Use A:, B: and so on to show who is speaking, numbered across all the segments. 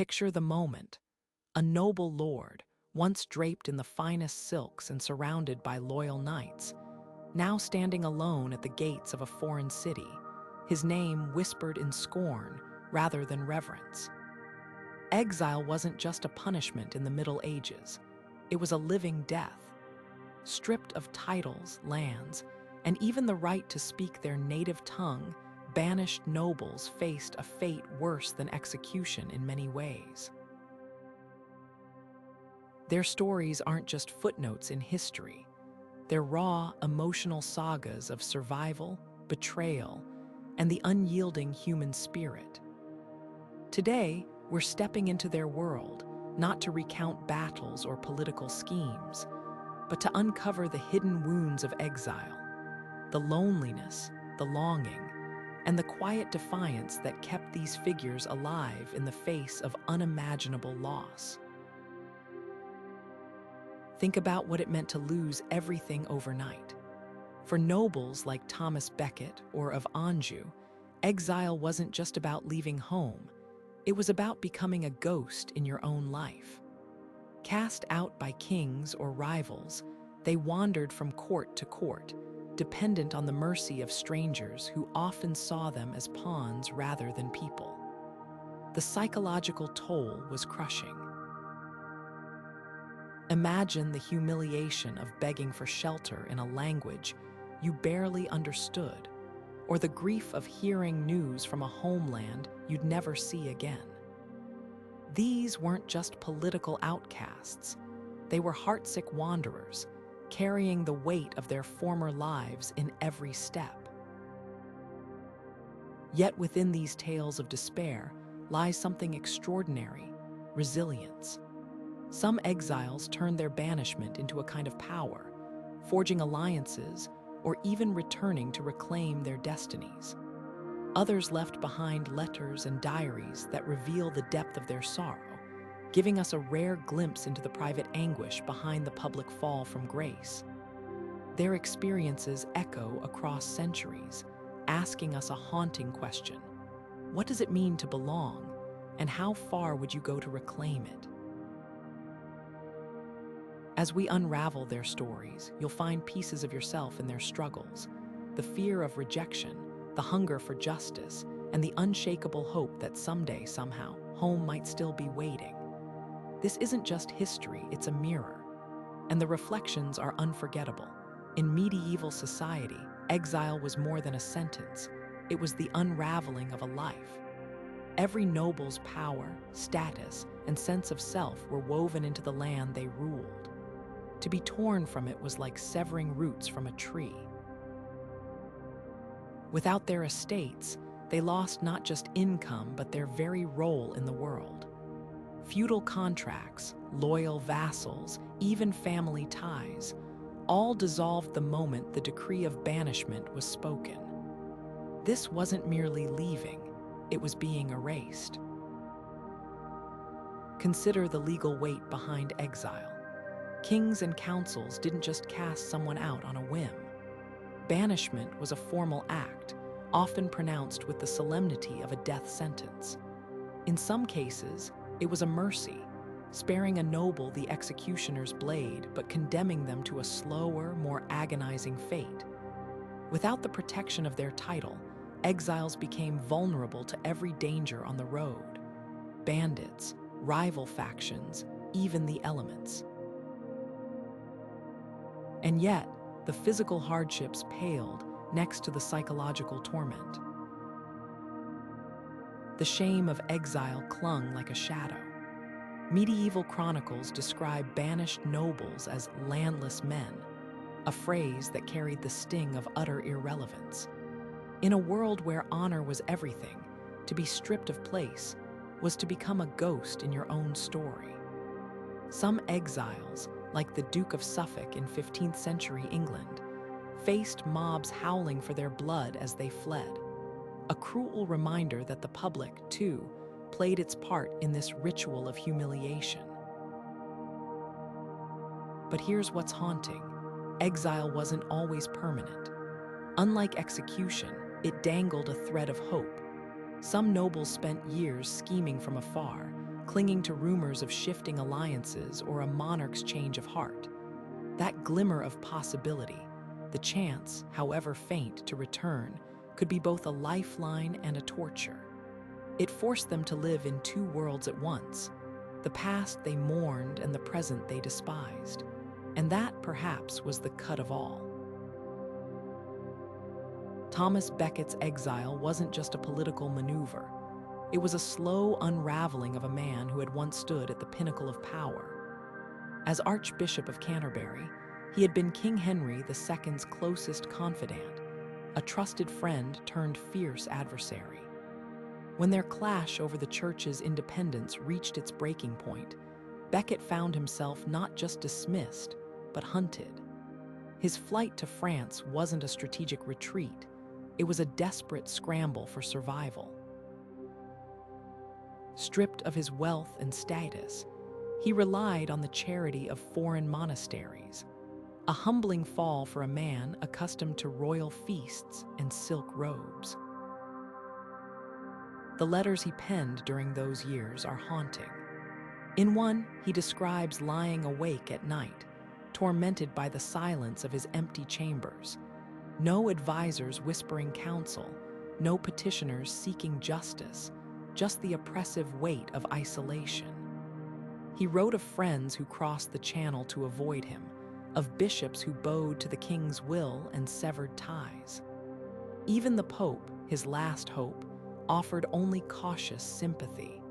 A: Picture the moment. A noble lord, once draped in the finest silks and surrounded by loyal knights, now standing alone at the gates of a foreign city, his name whispered in scorn rather than reverence. Exile wasn't just a punishment in the Middle Ages, it was a living death. Stripped of titles, lands, and even the right to speak their native tongue, banished nobles faced a fate worse than execution in many ways. Their stories aren't just footnotes in history. They're raw, emotional sagas of survival, betrayal, and the unyielding human spirit. Today, we're stepping into their world, not to recount battles or political schemes, but to uncover the hidden wounds of exile, the loneliness, the longing, and the quiet defiance that kept these figures alive in the face of unimaginable loss. Think about what it meant to lose everything overnight. For nobles like Thomas Becket or of Anjou, exile wasn't just about leaving home, it was about becoming a ghost in your own life. Cast out by kings or rivals, they wandered from court to court, dependent on the mercy of strangers who often saw them as pawns rather than people. The psychological toll was crushing. Imagine the humiliation of begging for shelter in a language you barely understood, or the grief of hearing news from a homeland you'd never see again. These weren't just political outcasts, they were heartsick wanderers, carrying the weight of their former lives in every step. Yet within these tales of despair lies something extraordinary: resilience. Some exiles turned their banishment into a kind of power, forging alliances or even returning to reclaim their destinies. Others left behind letters and diaries that reveal the depth of their sorrow, giving us a rare glimpse into the private anguish behind the public fall from grace. Their experiences echo across centuries, asking us a haunting question: what does it mean to belong, and how far would you go to reclaim it? As we unravel their stories, you'll find pieces of yourself in their struggles, the fear of rejection, the hunger for justice, and the unshakable hope that someday, somehow, home might still be waiting. This isn't just history, it's a mirror. And the reflections are unforgettable. In medieval society, exile was more than a sentence. It was the unraveling of a life. Every noble's power, status, and sense of self were woven into the land they ruled. To be torn from it was like severing roots from a tree. Without their estates, they lost not just income, but their very role in the world. Feudal contracts, loyal vassals, even family ties, all dissolved the moment the decree of banishment was spoken. This wasn't merely leaving, it was being erased. Consider the legal weight behind exile. Kings and councils didn't just cast someone out on a whim. Banishment was a formal act, often pronounced with the solemnity of a death sentence. In some cases, it was a mercy, sparing a noble the executioner's blade but condemning them to a slower, more agonizing fate. Without the protection of their title, exiles became vulnerable to every danger on the road: bandits, rival factions, even the elements. And yet, the physical hardships paled next to the psychological torment. The shame of exile clung like a shadow. Medieval chronicles describe banished nobles as landless men, a phrase that carried the sting of utter irrelevance. In a world where honor was everything, to be stripped of place was to become a ghost in your own story. Some exiles, like the Duke of Suffolk in 15th century England, faced mobs howling for their blood as they fled, a cruel reminder that the public, too, played its part in this ritual of humiliation. But here's what's haunting: exile wasn't always permanent. Unlike execution, it dangled a thread of hope. Some nobles spent years scheming from afar, clinging to rumors of shifting alliances or a monarch's change of heart. That glimmer of possibility, the chance, however faint, to return, could be both a lifeline and a torture. It forced them to live in two worlds at once, the past they mourned and the present they despised. And that, perhaps, was the cut of all. Thomas Becket's exile wasn't just a political maneuver. It was a slow unraveling of a man who had once stood at the pinnacle of power. As Archbishop of Canterbury, he had been King Henry II's closest confidant, a trusted friend turned fierce adversary. When their clash over the church's independence reached its breaking point, Becket found himself not just dismissed, but hunted. His flight to France wasn't a strategic retreat. It was a desperate scramble for survival. Stripped of his wealth and status, he relied on the charity of foreign monasteries, a humbling fall for a man accustomed to royal feasts and silk robes. The letters he penned during those years are haunting. In one, he describes lying awake at night, tormented by the silence of his empty chambers. No advisors whispering counsel, no petitioners seeking justice, just the oppressive weight of isolation. He wrote of friends who crossed the channel to avoid him, of bishops who bowed to the king's will and severed ties. Even the Pope, his last hope, offered only cautious sympathy.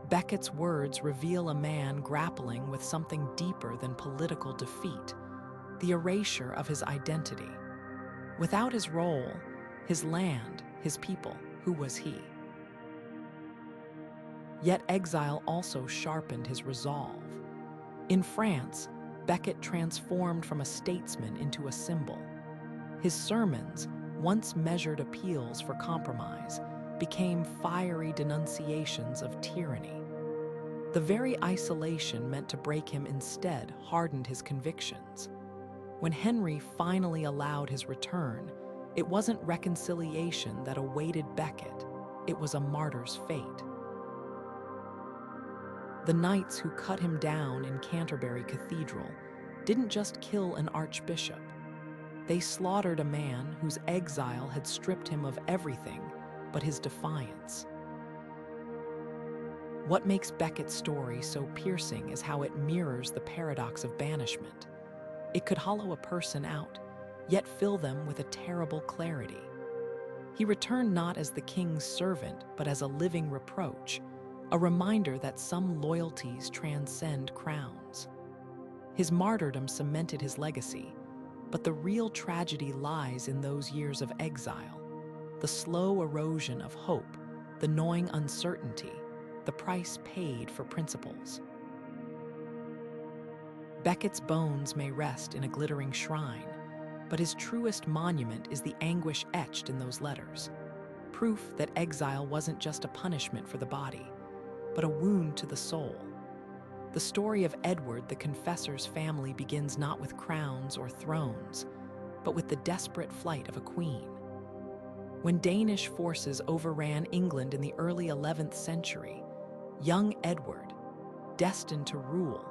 A: Becket's words reveal a man grappling with something deeper than political defeat, the erasure of his identity. Without his role, his land, his people, who was he? Yet exile also sharpened his resolve. In France, Becket transformed from a statesman into a symbol. His sermons, once measured appeals for compromise, became fiery denunciations of tyranny. The very isolation meant to break him instead hardened his convictions. When Henry finally allowed his return, it wasn't reconciliation that awaited Becket, it was a martyr's fate. The knights who cut him down in Canterbury Cathedral didn't just kill an archbishop. They slaughtered a man whose exile had stripped him of everything but his defiance. What makes Becket's story so piercing is how it mirrors the paradox of banishment. It could hollow a person out, yet fill them with a terrible clarity. He returned not as the king's servant, but as a living reproach, a reminder that some loyalties transcend crowns. His martyrdom cemented his legacy, but the real tragedy lies in those years of exile, the slow erosion of hope, the gnawing uncertainty, the price paid for principles. Becket's bones may rest in a glittering shrine, but his truest monument is the anguish etched in those letters, proof that exile wasn't just a punishment for the body, but a wound to the soul. The story of Edward the Confessor's family begins not with crowns or thrones, but with the desperate flight of a queen. When Danish forces overran England in the early 11th century, young Edward, destined to rule,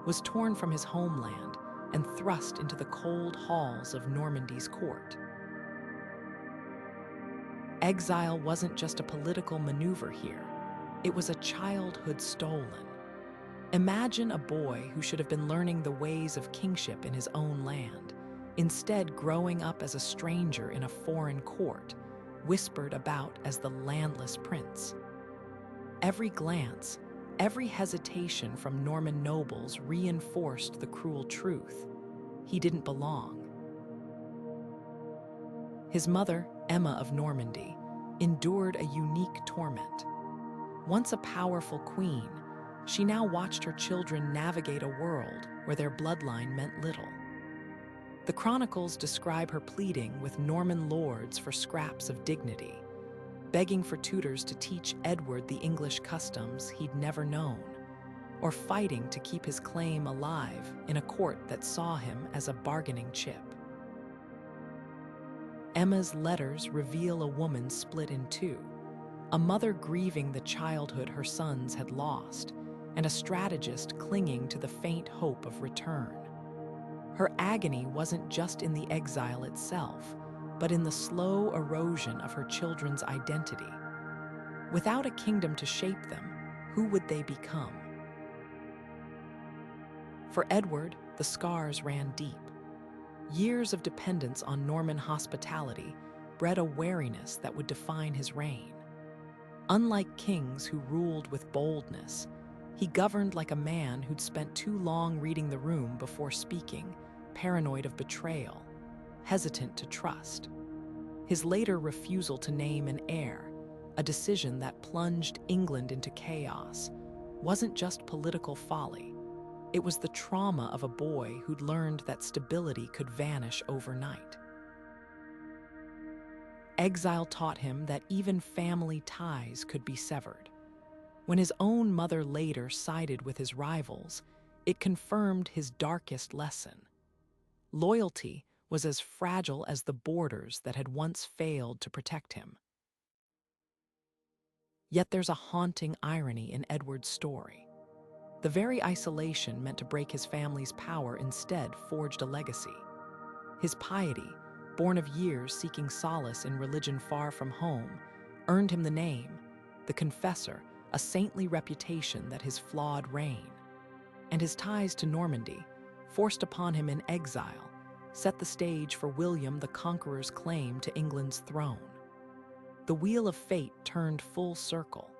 A: was torn from his homeland and thrust into the cold halls of Normandy's court. Exile wasn't just a political maneuver here, it was a childhood stolen. Imagine a boy who should have been learning the ways of kingship in his own land, instead growing up as a stranger in a foreign court, whispered about as the landless prince. Every glance, every hesitation from Norman nobles reinforced the cruel truth: he didn't belong. His mother, Emma of Normandy, endured a unique torment. Once a powerful queen, she now watched her children navigate a world where their bloodline meant little. The chronicles describe her pleading with Norman lords for scraps of dignity, begging for tutors to teach Edward the English customs he'd never known, or fighting to keep his claim alive in a court that saw him as a bargaining chip. Emma's letters reveal a woman split in two, a mother grieving the childhood her sons had lost, and a strategist clinging to the faint hope of return. Her agony wasn't just in the exile itself, but in the slow erosion of her children's identity. Without a kingdom to shape them, who would they become? For Edward, the scars ran deep. Years of dependence on Norman hospitality bred a wariness that would define his reign. Unlike kings who ruled with boldness, he governed like a man who'd spent too long reading the room before speaking, paranoid of betrayal, hesitant to trust. His later refusal to name an heir, a decision that plunged England into chaos, wasn't just political folly. It was the trauma of a boy who'd learned that stability could vanish overnight. Exile taught him that even family ties could be severed. When his own mother later sided with his rivals, it confirmed his darkest lesson. Loyalty was as fragile as the borders that had once failed to protect him. Yet there's a haunting irony in Edward's story. The very isolation meant to break his family's power instead forged a legacy. His piety, born of years seeking solace in religion far from home, earned him the name, the Confessor, a saintly reputation that his flawed reign. And his ties to Normandy, forced upon him in exile, set the stage for William the Conqueror's claim to England's throne. The wheel of fate turned full circle.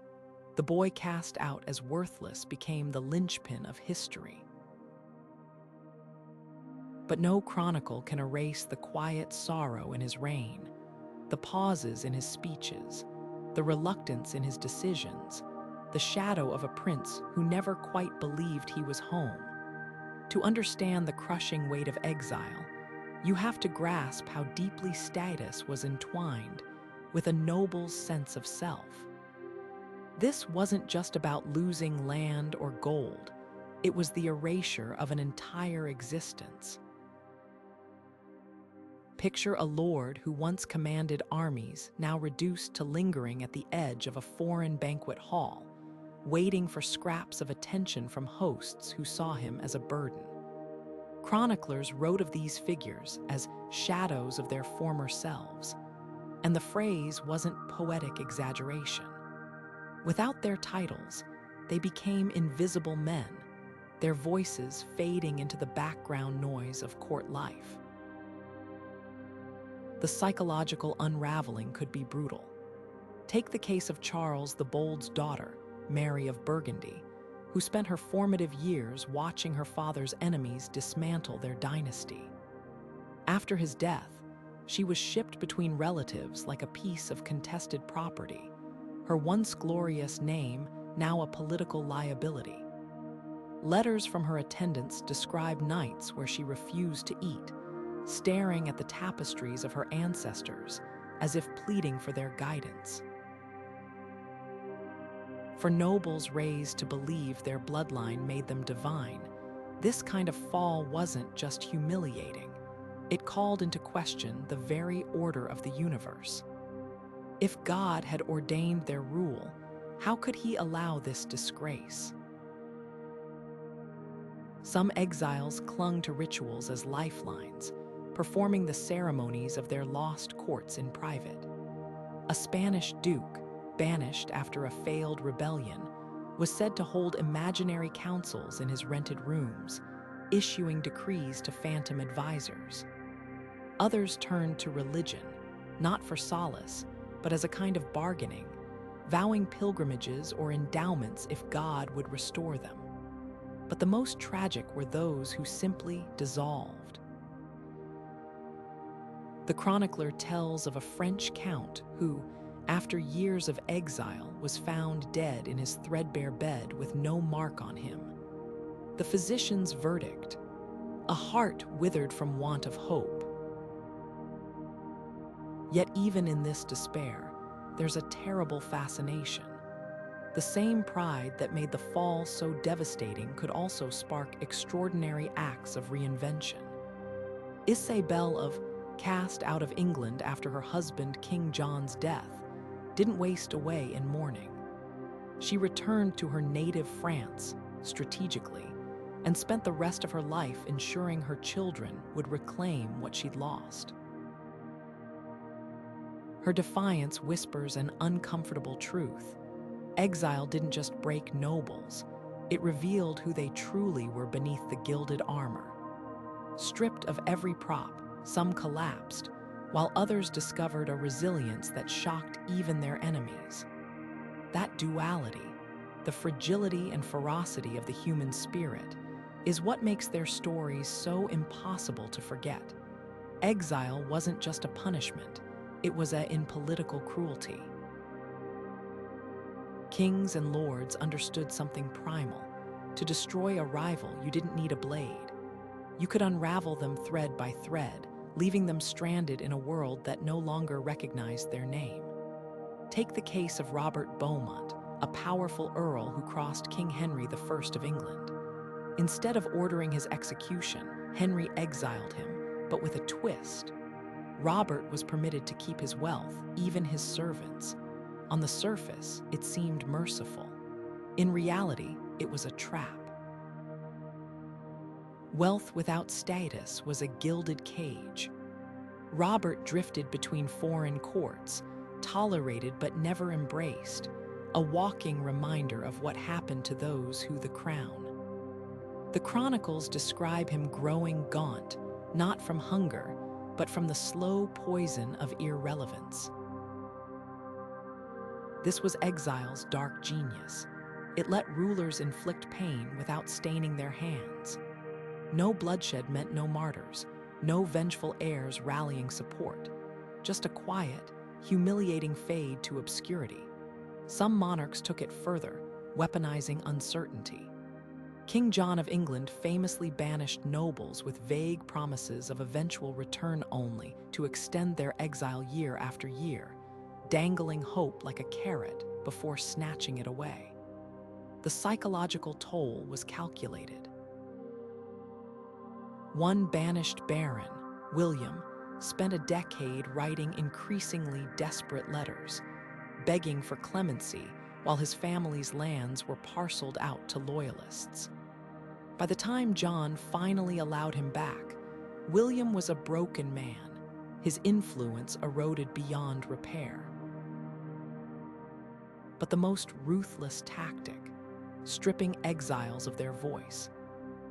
A: The boy cast out as worthless became the linchpin of history. But no chronicle can erase the quiet sorrow in his reign, the pauses in his speeches, the reluctance in his decisions, the shadow of a prince who never quite believed he was home. To understand the crushing weight of exile, you have to grasp how deeply status was entwined with a noble's sense of self. This wasn't just about losing land or gold, it was the erasure of an entire existence. Picture a lord who once commanded armies, now reduced to lingering at the edge of a foreign banquet hall, waiting for scraps of attention from hosts who saw him as a burden. Chroniclers wrote of these figures as shadows of their former selves, and the phrase wasn't poetic exaggeration. Without their titles, they became invisible men, their voices fading into the background noise of court life. The psychological unraveling could be brutal. Take the case of Charles the Bold's daughter, Mary of Burgundy, who spent her formative years watching her father's enemies dismantle their dynasty. After his death, she was shipped between relatives like a piece of contested property, her once glorious name now a political liability. Letters from her attendants describe nights where she refused to eat, staring at the tapestries of her ancestors as if pleading for their guidance. For nobles raised to believe their bloodline made them divine, this kind of fall wasn't just humiliating. It called into question the very order of the universe. If God had ordained their rule, how could he allow this disgrace? Some exiles clung to rituals as lifelines, performing the ceremonies of their lost courts in private. A Spanish duke, banished after a failed rebellion, was said to hold imaginary councils in his rented rooms, issuing decrees to phantom advisors. Others turned to religion, not for solace, but as a kind of bargaining, vowing pilgrimages or endowments if God would restore them. But the most tragic were those who simply dissolved. The chronicler tells of a French count who, after years of exile, was found dead in his threadbare bed with no mark on him. The physician's verdict: a heart withered from want of hope. Yet even in this despair, there's a terrible fascination. The same pride that made the fall so devastating could also spark extraordinary acts of reinvention. Isabel of cast out of England after her husband King John's death, didn't waste away in mourning. She returned to her native France strategically and spent the rest of her life ensuring her children would reclaim what she'd lost. Her defiance whispers an uncomfortable truth. Exile didn't just break nobles, it revealed who they truly were beneath the gilded armor. Stripped of every prop, some collapsed, while others discovered a resilience that shocked even their enemies. That duality, the fragility and ferocity of the human spirit, is what makes their stories so impossible to forget. Exile wasn't just a punishment, it was in political cruelty. Kings and lords understood something primal. To destroy a rival, you didn't need a blade. You could unravel them thread by thread, leaving them stranded in a world that no longer recognized their name. Take the case of Robert Beaumont, a powerful earl who crossed King Henry I of England. Instead of ordering his execution, Henry exiled him, but with a twist. Robert was permitted to keep his wealth, even his servants. On the surface, it seemed merciful. In reality, it was a trap. Wealth without status was a gilded cage. Robert drifted between foreign courts, tolerated but never embraced, a walking reminder of what happened to those who the crown. The chronicles describe him growing gaunt, not from hunger, but from the slow poison of irrelevance. This was exile's dark genius. It let rulers inflict pain without staining their hands. No bloodshed meant no martyrs, no vengeful heirs rallying support, just a quiet, humiliating fade to obscurity. Some monarchs took it further, weaponizing uncertainty. King John of England famously banished nobles with vague promises of eventual return only to extend their exile year after year, dangling hope like a carrot before snatching it away. The psychological toll was calculated. One banished baron, William, spent a decade writing increasingly desperate letters, begging for clemency while his family's lands were parceled out to loyalists. By the time John finally allowed him back, William was a broken man, his influence eroded beyond repair. But the most ruthless tactic, stripping exiles of their voice.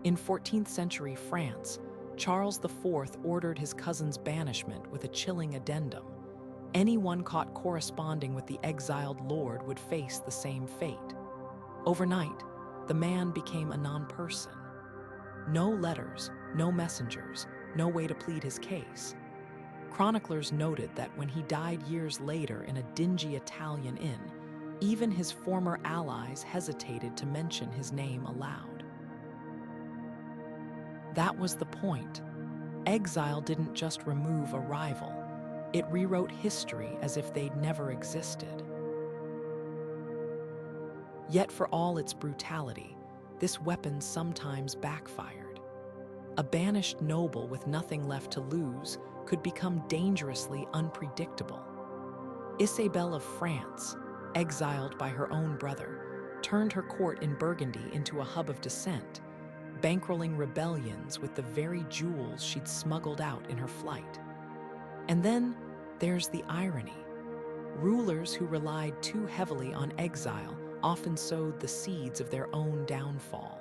A: In 14th century France, Charles IV ordered his cousin's banishment with a chilling addendum. Anyone caught corresponding with the exiled lord would face the same fate. Overnight, the man became a non-person. No letters, no messengers, no way to plead his case. Chroniclers noted that when he died years later in a dingy Italian inn, even his former allies hesitated to mention his name aloud. That was the point. Exile didn't just remove a rival, it rewrote history as if they'd never existed. Yet for all its brutality, this weapon sometimes backfired. A banished noble with nothing left to lose could become dangerously unpredictable. Isabel of France, exiled by her own brother, turned her court in Burgundy into a hub of dissent, bankrolling rebellions with the very jewels she'd smuggled out in her flight. And then there's the irony. Rulers who relied too heavily on exile often sowed the seeds of their own downfall.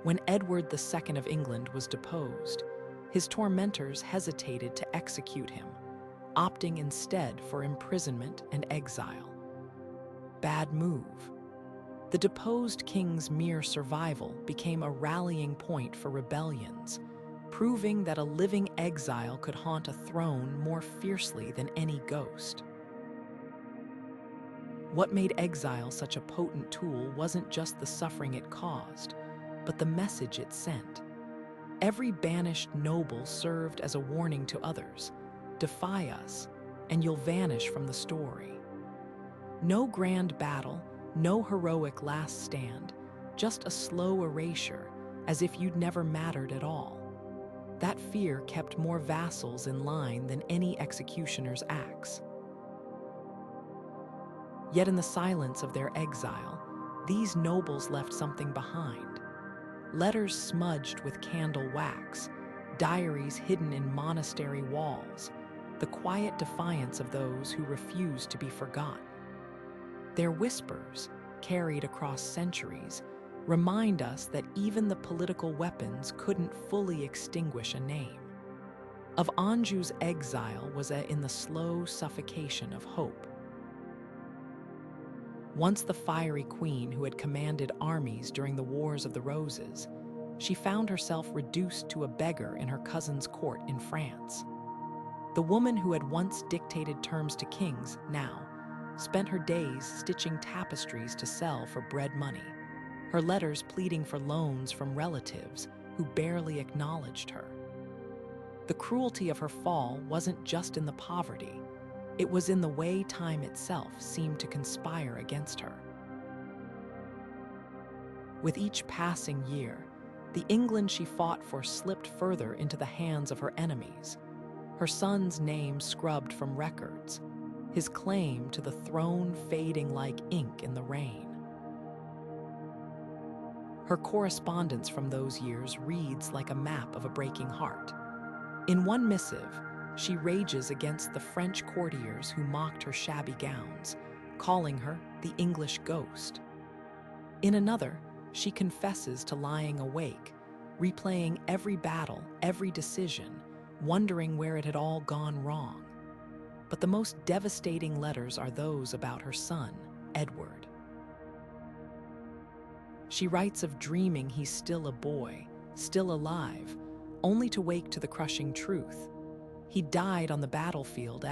A: When Edward II of England was deposed, his tormentors hesitated to execute him, opting instead for imprisonment and exile. Bad move. The deposed king's mere survival became a rallying point for rebellions, proving that a living exile could haunt a throne more fiercely than any ghost. What made exile such a potent tool wasn't just the suffering it caused, but the message it sent. Every banished noble served as a warning to others: defy us, and you'll vanish from the story. No grand battle, no heroic last stand, just a slow erasure, as if you'd never mattered at all. That fear kept more vassals in line than any executioner's axe. Yet in the silence of their exile, these nobles left something behind. Letters smudged with candle wax, diaries hidden in monastery walls, the quiet defiance of those who refused to be forgotten. Their whispers, carried across centuries, remind us that even the political weapons couldn't fully extinguish a name. Of Anjou's exile was in the slow suffocation of hope. Once the fiery queen who had commanded armies during the Wars of the Roses, she found herself reduced to a beggar in her cousin's court in France. The woman who had once dictated terms to kings now spent her days stitching tapestries to sell for bread money, her letters pleading for loans from relatives who barely acknowledged her. The cruelty of her fall wasn't just in the poverty, it was in the way time itself seemed to conspire against her. With each passing year, the England she fought for slipped further into the hands of her enemies, her son's name scrubbed from records, his claim to the throne fading like ink in the rain. Her correspondence from those years reads like a map of a breaking heart. In one missive, she rages against the French courtiers who mocked her shabby gowns, calling her the English ghost. In another, she confesses to lying awake, replaying every battle, every decision, wondering where it had all gone wrong. But the most devastating letters are those about her son, Edward. She writes of dreaming he's still a boy, still alive, only to wake to the crushing truth. He died on the battlefield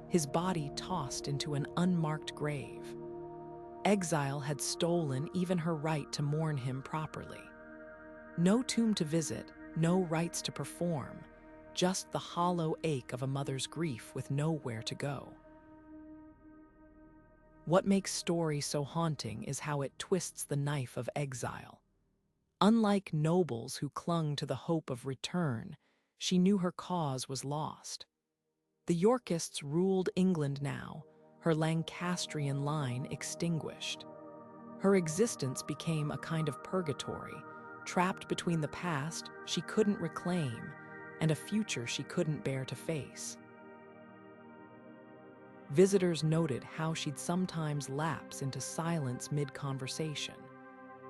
A: his body tossed into an unmarked grave. Exile had stolen even her right to mourn him properly. No tomb to visit, no rites to perform, just the hollow ache of a mother's grief with nowhere to go. What makes story so haunting is how it twists the knife of exile. Unlike nobles who clung to the hope of return, she knew her cause was lost. The Yorkists ruled England now, her Lancastrian line extinguished. Her existence became a kind of purgatory, trapped between the past she couldn't reclaim and a future she couldn't bear to face. Visitors noted how she'd sometimes lapse into silence mid-conversation,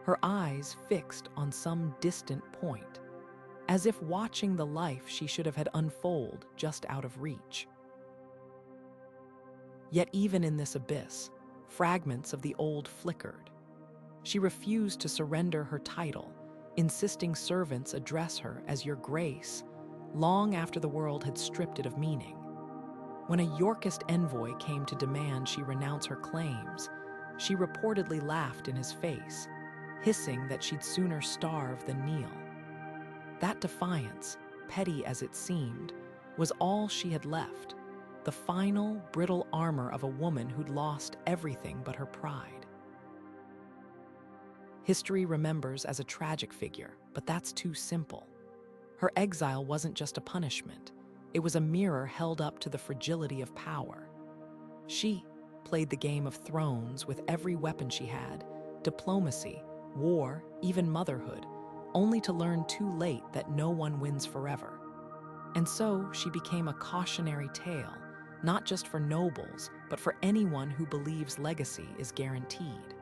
A: her eyes fixed on some distant point, as if watching the life she should have had unfold just out of reach. Yet even in this abyss, fragments of the old flickered. She refused to surrender her title, insisting servants address her as Your Grace, long after the world had stripped it of meaning. When a Yorkist envoy came to demand she renounce her claims, she reportedly laughed in his face, hissing that she'd sooner starve than kneel. That defiance, petty as it seemed, was all she had left, the final, brittle armor of a woman who'd lost everything but her pride. History remembers as a tragic figure, but that's too simple. Her exile wasn't just a punishment. It was a mirror held up to the fragility of power. She played the game of thrones with every weapon she had, diplomacy, war, even motherhood, only to learn too late that no one wins forever. And so she became a cautionary tale, not just for nobles, but for anyone who believes legacy is guaranteed.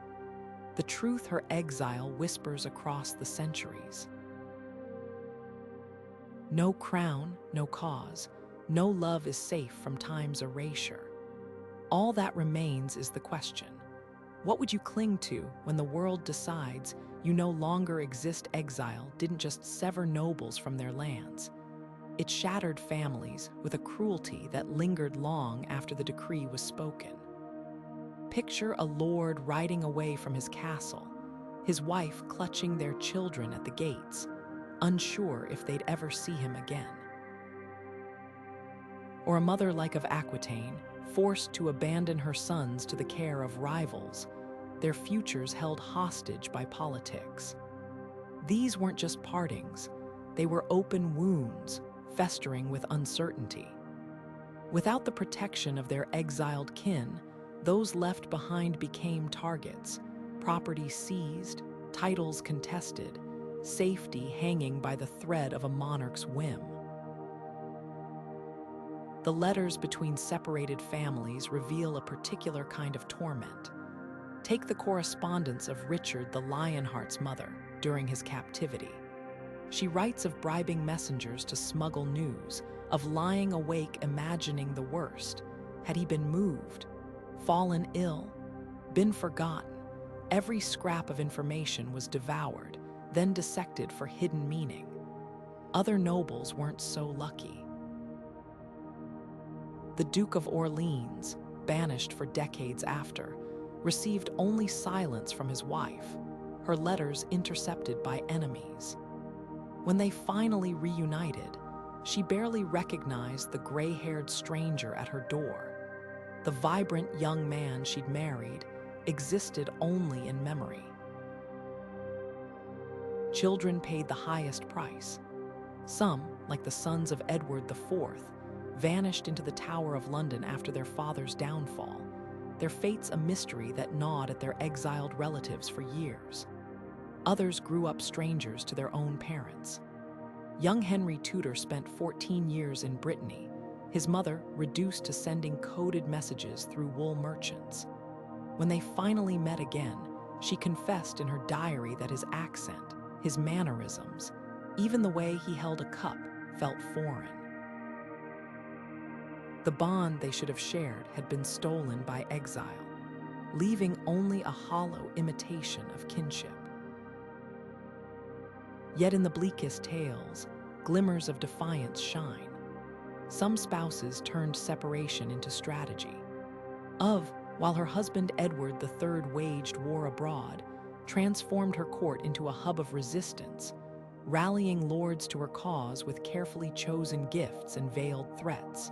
A: The truth her exile whispers across the centuries. No crown, no cause, no love is safe from time's erasure. All that remains is the question: what would you cling to when the world decides you no longer exist? Exile didn't just sever nobles from their lands. It shattered families with a cruelty that lingered long after the decree was spoken. Picture a lord riding away from his castle, his wife clutching their children at the gates, unsure if they'd ever see him again. Or a mother like of Aquitaine, forced to abandon her sons to the care of rivals, their futures held hostage by politics. These weren't just partings, they were open wounds, festering with uncertainty. Without the protection of their exiled kin, Those left behind became targets, property seized, titles contested, safety hanging by the thread of a monarch's whim. The letters between separated families reveal a particular kind of torment. Take the correspondence of Richard the Lionheart's mother during his captivity. She writes of bribing messengers to smuggle news, of lying awake imagining the worst. Had he been moved, fallen ill, been forgotten? Every scrap of information was devoured, then dissected for hidden meaning. Other nobles weren't so lucky. The Duke of Orleans, banished for decades after, received only silence from his wife, her letters intercepted by enemies. When they finally reunited, she barely recognized the gray-haired stranger at her door. The vibrant young man she'd married existed only in memory. Children paid the highest price. Some, like the sons of Edward IV, vanished into the Tower of London after their father's downfall, their fates a mystery that gnawed at their exiled relatives for years. Others grew up strangers to their own parents. Young Henry Tudor spent 14 years in Brittany, his mother reduced to sending coded messages through wool merchants. When they finally met again, she confessed in her diary that his accent, his mannerisms, even the way he held a cup, felt foreign. The bond they should have shared had been stolen by exile, leaving only a hollow imitation of kinship. Yet in the bleakest tales, glimmers of defiance shine. Some spouses turned separation into strategy. While her husband Edward III waged war abroad, transformed her court into a hub of resistance, rallying lords to her cause with carefully chosen gifts and veiled threats.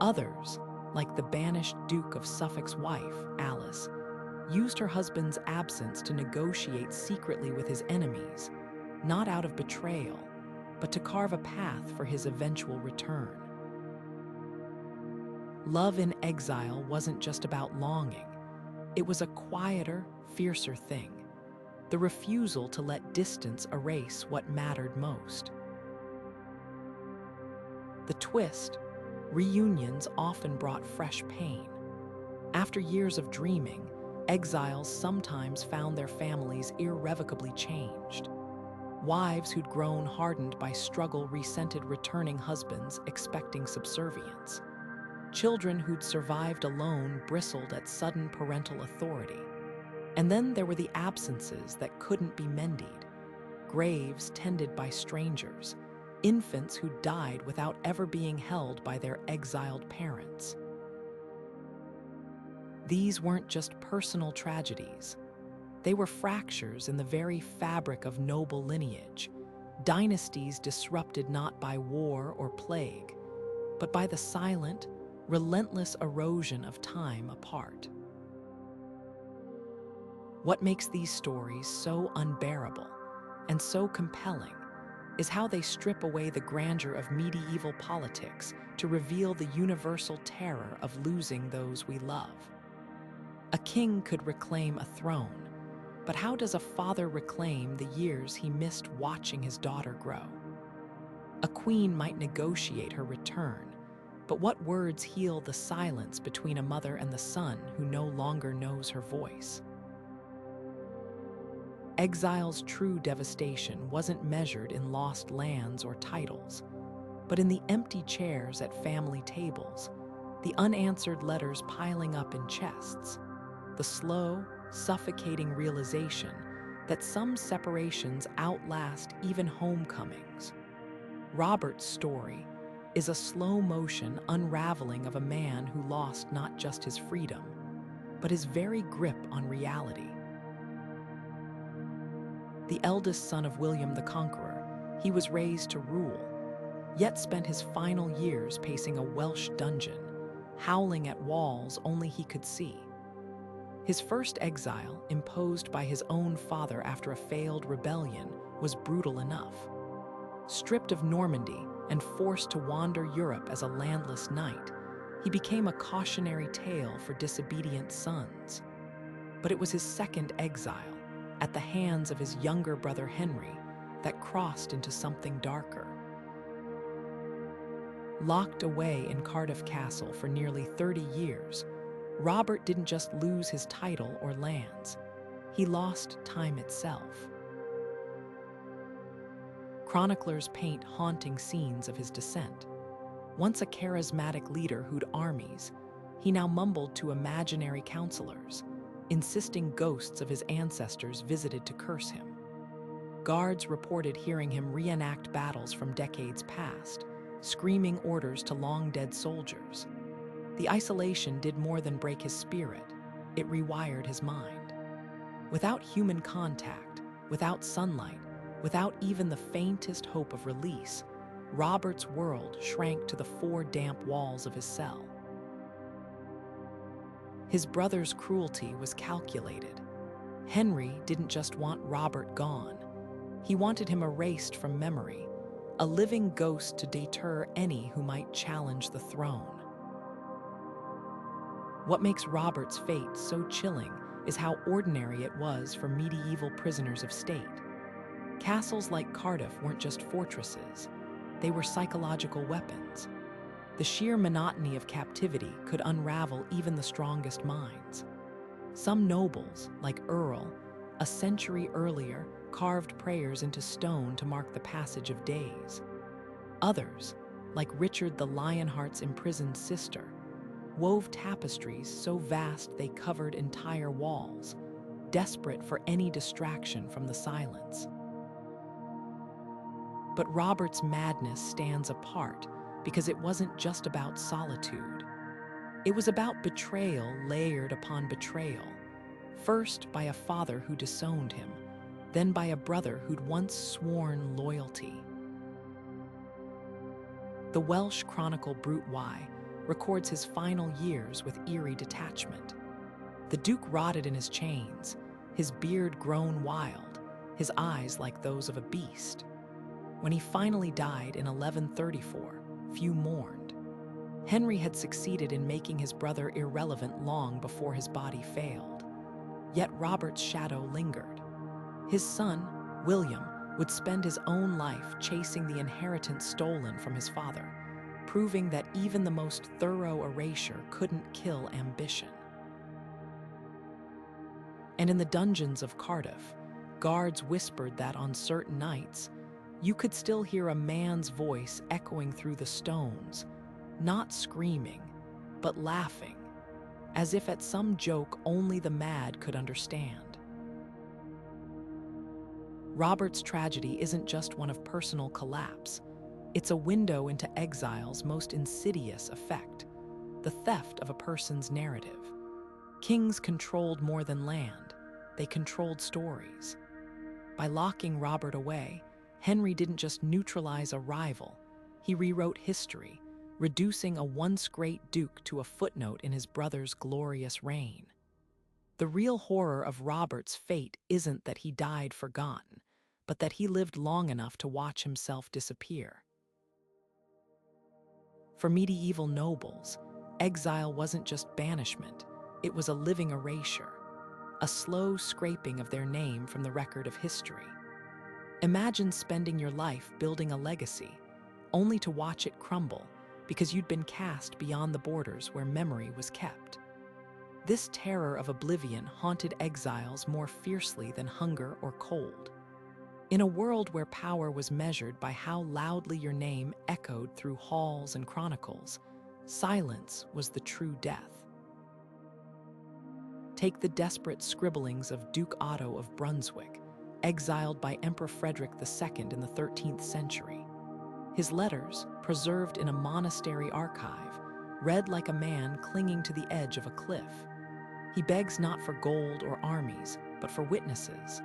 A: Others, like the banished Duke of Suffolk's wife, Alice, used her husband's absence to negotiate secretly with his enemies, not out of betrayal, but to carve a path for his eventual return. Love in exile wasn't just about longing. It was a quieter, fiercer thing, the refusal to let distance erase what mattered most. The twist, reunions often brought fresh pain. After years of dreaming, exiles sometimes found their families irrevocably changed. Wives who'd grown hardened by struggle resented returning husbands expecting subservience. Children who'd survived alone bristled at sudden parental authority. And then there were the absences that couldn't be mended, graves tended by strangers, infants who died without ever being held by their exiled parents. These weren't just personal tragedies. They were fractures in the very fabric of noble lineage, dynasties disrupted not by war or plague, but by the silent, relentless erosion of time apart. What makes these stories so unbearable and so compelling is how they strip away the grandeur of medieval politics to reveal the universal terror of losing those we love. A king could reclaim a throne, but how does a father reclaim the years he missed watching his daughter grow? A queen might negotiate her return, but what words heal the silence between a mother and the son who no longer knows her voice? Exile's true devastation wasn't measured in lost lands or titles, but in the empty chairs at family tables, the unanswered letters piling up in chests, the slow, suffocating realization that some separations outlast even homecomings. Robert's story is a slow-motion unraveling of a man who lost not just his freedom, but his very grip on reality. The eldest son of William the Conqueror, he was raised to rule, yet spent his final years pacing a Welsh dungeon, howling at walls only he could see. His first exile, imposed by his own father after a failed rebellion, was brutal enough. Stripped of Normandy and forced to wander Europe as a landless knight, He became a cautionary tale for disobedient sons. But it was his second exile, at the hands of his younger brother Henry, that crossed into something darker. Locked away in Cardiff Castle for nearly 30 years, Robert didn't just lose his title or lands, he lost time itself. Chroniclers paint haunting scenes of his descent. Once a charismatic leader who'd armies, he now mumbled to imaginary counselors, insisting ghosts of his ancestors visited to curse him. Guards reported hearing him reenact battles from decades past, screaming orders to long-dead soldiers. The isolation did more than break his spirit, it rewired his mind. Without human contact, without sunlight, without even the faintest hope of release, Robert's world shrank to the 4 damp walls of his cell. His brother's cruelty was calculated. Henry didn't just want Robert gone. He wanted him erased from memory, a living ghost to deter any who might challenge the throne. What makes Robert's fate so chilling is how ordinary it was for medieval prisoners of state. Castles like Cardiff weren't just fortresses, they were psychological weapons. The sheer monotony of captivity could unravel even the strongest minds. Some nobles, like Earl, a century earlier, carved prayers into stone to mark the passage of days. Others, like Richard the Lionheart's imprisoned sister, wove tapestries so vast they covered entire walls, desperate for any distraction from the silence. But Robert's madness stands apart because it wasn't just about solitude. It was about betrayal layered upon betrayal, first by a father who disowned him, then by a brother who'd once sworn loyalty. The Welsh chronicle Brut Y records his final years with eerie detachment. The Duke rotted in his chains, his beard grown wild, his eyes like those of a beast. When he finally died in 1134, few mourned. Henry had succeeded in making his brother irrelevant long before his body failed. Yet Robert's shadow lingered. His son, William, would spend his own life chasing the inheritance stolen from his father, proving that even the most thorough erasure couldn't kill ambition. And in the dungeons of Cardiff, guards whispered that on certain nights, you could still hear a man's voice echoing through the stones, not screaming, but laughing, as if at some joke only the mad could understand. Robert's tragedy isn't just one of personal collapse. It's a window into exile's most insidious effect, the theft of a person's narrative. Kings controlled more than land, they controlled stories. By locking Robert away, Henry didn't just neutralize a rival, he rewrote history, reducing a once great duke to a footnote in his brother's glorious reign. The real horror of Robert's fate isn't that he died forgotten, but that he lived long enough to watch himself disappear. For medieval nobles, exile wasn't just banishment, it was a living erasure, a slow scraping of their name from the record of history. Imagine spending your life building a legacy, only to watch it crumble because you'd been cast beyond the borders where memory was kept. This terror of oblivion haunted exiles more fiercely than hunger or cold. In a world where power was measured by how loudly your name echoed through halls and chronicles, silence was the true death. Take the desperate scribblings of Duke Otto of Brunswick, exiled by Emperor Frederick II in the 13th century. His letters, preserved in a monastery archive, read like a man clinging to the edge of a cliff. He begs not for gold or armies, but for witnesses.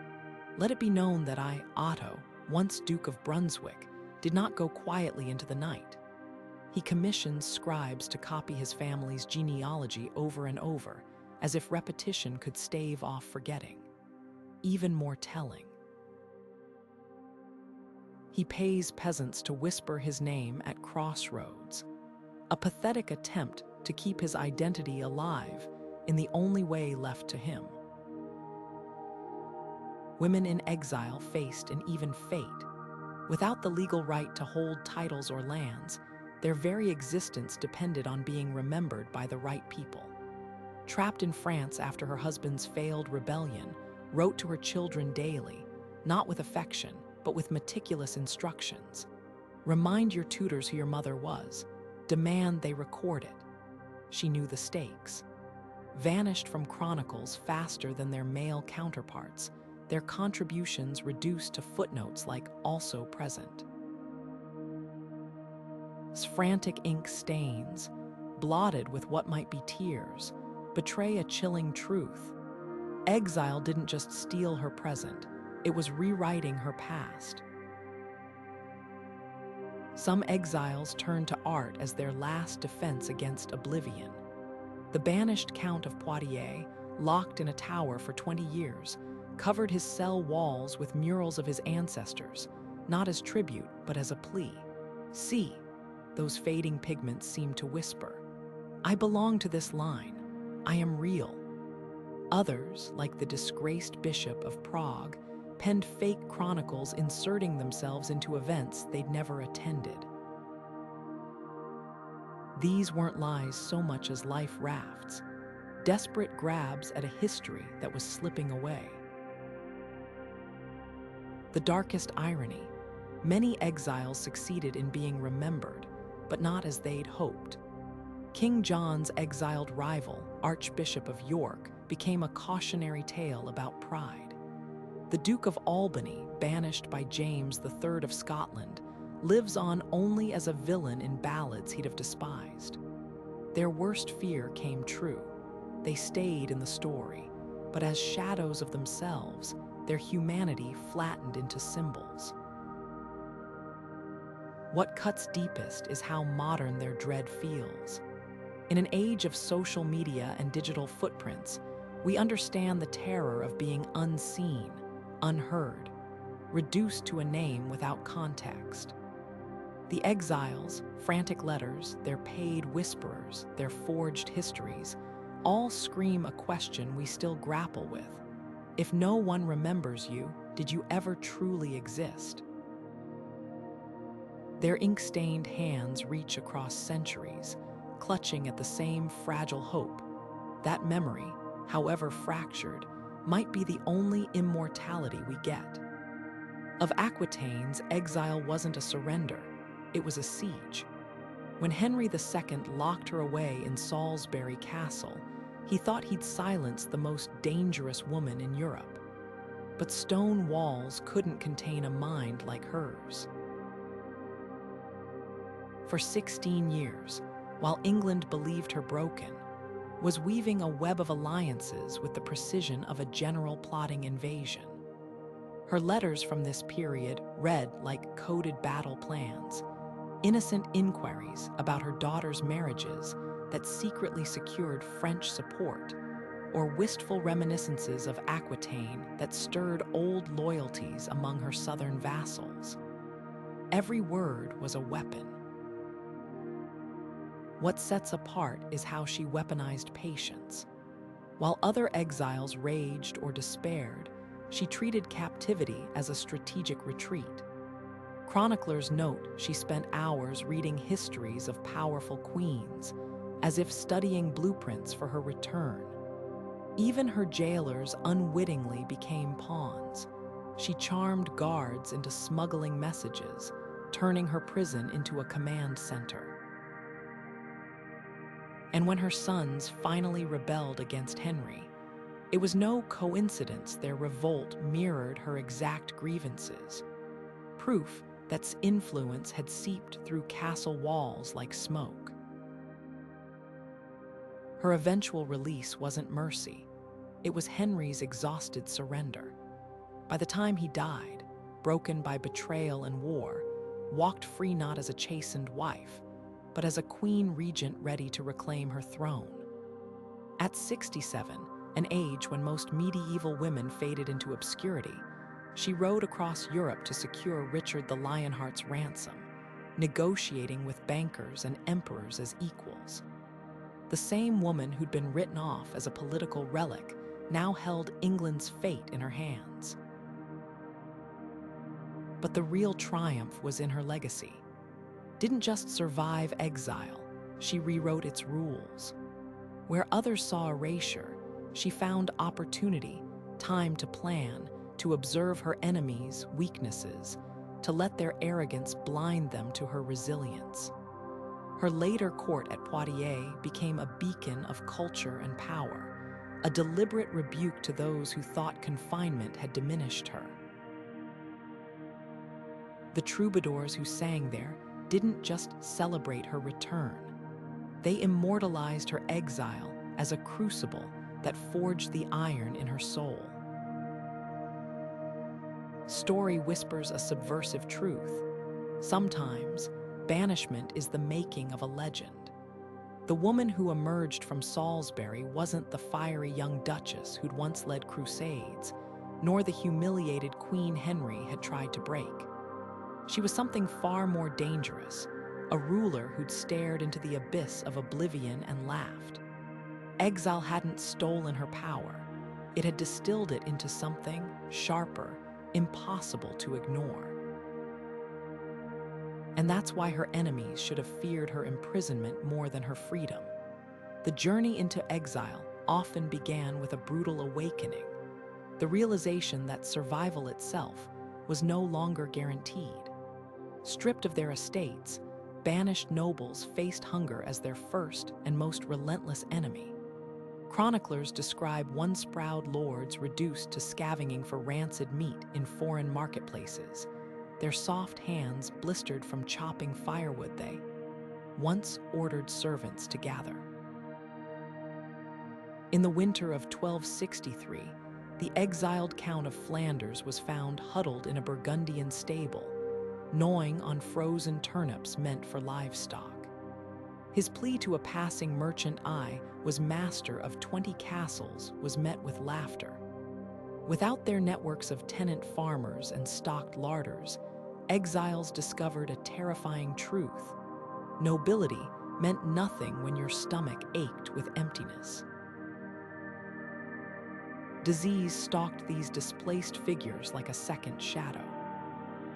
A: Let it be known that I, Otto, once Duke of Brunswick, did not go quietly into the night. He commissions scribes to copy his family's genealogy over and over, as if repetition could stave off forgetting. Even more telling, he pays peasants to whisper his name at crossroads, a pathetic attempt to keep his identity alive in the only way left to him. Women in exile faced an even fate. Without the legal right to hold titles or lands, their very existence depended on being remembered by the right people. Trapped in France after her husband's failed rebellion, wrote to her children daily, not with affection, but with meticulous instructions. Remind your tutors who your mother was. Demand they record it. She knew the stakes. Vanished from chronicles faster than their male counterparts, their contributions reduced to footnotes like also present. Frantic ink stains, blotted with what might be tears, betray a chilling truth. Exile didn't just steal her present, it was rewriting her past. Some exiles turned to art as their last defense against oblivion. The banished Count of Poitiers, locked in a tower for 20 years, covered his cell walls with murals of his ancestors, not as tribute, but as a plea. See, those fading pigments seemed to whisper, I belong to this line. I am real. Others, like the disgraced Bishop of Prague, penned fake chronicles inserting themselves into events they'd never attended. These weren't lies so much as life rafts, desperate grabs at a history that was slipping away. The darkest irony, many exiles succeeded in being remembered, but not as they'd hoped. King John's exiled rival, Archbishop of York, became a cautionary tale about pride. The Duke of Albany, banished by James III of Scotland, lives on only as a villain in ballads he'd have despised. Their worst fear came true. They stayed in the story, but as shadows of themselves, their humanity flattened into symbols. What cuts deepest is how modern their dread feels. In an age of social media and digital footprints, we understand the terror of being unseen, unheard, reduced to a name without context. The exiles, frantic letters, their paid whisperers, their forged histories, all scream a question we still grapple with. If no one remembers you, did you ever truly exist? Their ink-stained hands reach across centuries, clutching at the same fragile hope. That memory, however fractured, might be the only immortality we get. Of Aquitaine's, exile wasn't a surrender, it was a siege. When Henry II locked her away in Salisbury Castle, he thought he'd silenced the most dangerous woman in Europe. But stone walls couldn't contain a mind like hers. For 16 years, while England believed her broken, was weaving a web of alliances with the precision of a general plotting invasion. Her letters from this period read like coded battle plans, innocent inquiries about her daughter's marriages that secretly secured French support, or wistful reminiscences of Aquitaine that stirred old loyalties among her southern vassals. Every word was a weapon. What sets apart is how she weaponized patience. While other exiles raged or despaired, she treated captivity as a strategic retreat. Chroniclers note she spent hours reading histories of powerful queens, as if studying blueprints for her return. Even her jailers unwittingly became pawns. She charmed guards into smuggling messages, turning her prison into a command center. And when her sons finally rebelled against Henry, it was no coincidence their revolt mirrored her exact grievances. Proof that influence had seeped through castle walls like smoke. Her eventual release wasn't mercy. It was Henry's exhausted surrender. By the time he died, broken by betrayal and war, walked free not as a chastened wife, but as a queen regent ready to reclaim her throne. At 67, an age when most medieval women faded into obscurity, she rode across Europe to secure Richard the Lionheart's ransom, negotiating with bankers and emperors as equals. The same woman who'd been written off as a political relic now held England's fate in her hands. But the real triumph was in her legacy. Didn't just survive exile, she rewrote its rules. Where others saw erasure, she found opportunity, time to plan, to observe her enemies' weaknesses, to let their arrogance blind them to her resilience. Her later court at Poitiers became a beacon of culture and power, a deliberate rebuke to those who thought confinement had diminished her. The troubadours who sang there didn't just celebrate her return. They immortalized her exile as a crucible that forged the iron in her soul. Story whispers a subversive truth. Sometimes, banishment is the making of a legend. The woman who emerged from Salisbury wasn't the fiery young duchess who'd once led crusades, nor the humiliated Queen Henry had tried to break. She was something far more dangerous, a ruler who'd stared into the abyss of oblivion and laughed. Exile hadn't stolen her power. It had distilled it into something sharper, impossible to ignore. And that's why her enemies should have feared her imprisonment more than her freedom. The journey into exile often began with a brutal awakening, the realization that survival itself was no longer guaranteed. Stripped of their estates, banished nobles faced hunger as their first and most relentless enemy. Chroniclers describe once-proud lords reduced to scavenging for rancid meat in foreign marketplaces, their soft hands blistered from chopping firewood they once ordered servants to gather. In the winter of 1263, the exiled Count of Flanders was found huddled in a Burgundian stable, gnawing on frozen turnips meant for livestock. His plea to a passing merchant I was master of 20 castles was met with laughter. Without their networks of tenant farmers and stocked larders, exiles discovered a terrifying truth. Nobility meant nothing when your stomach ached with emptiness. Disease stalked these displaced figures like a second shadow.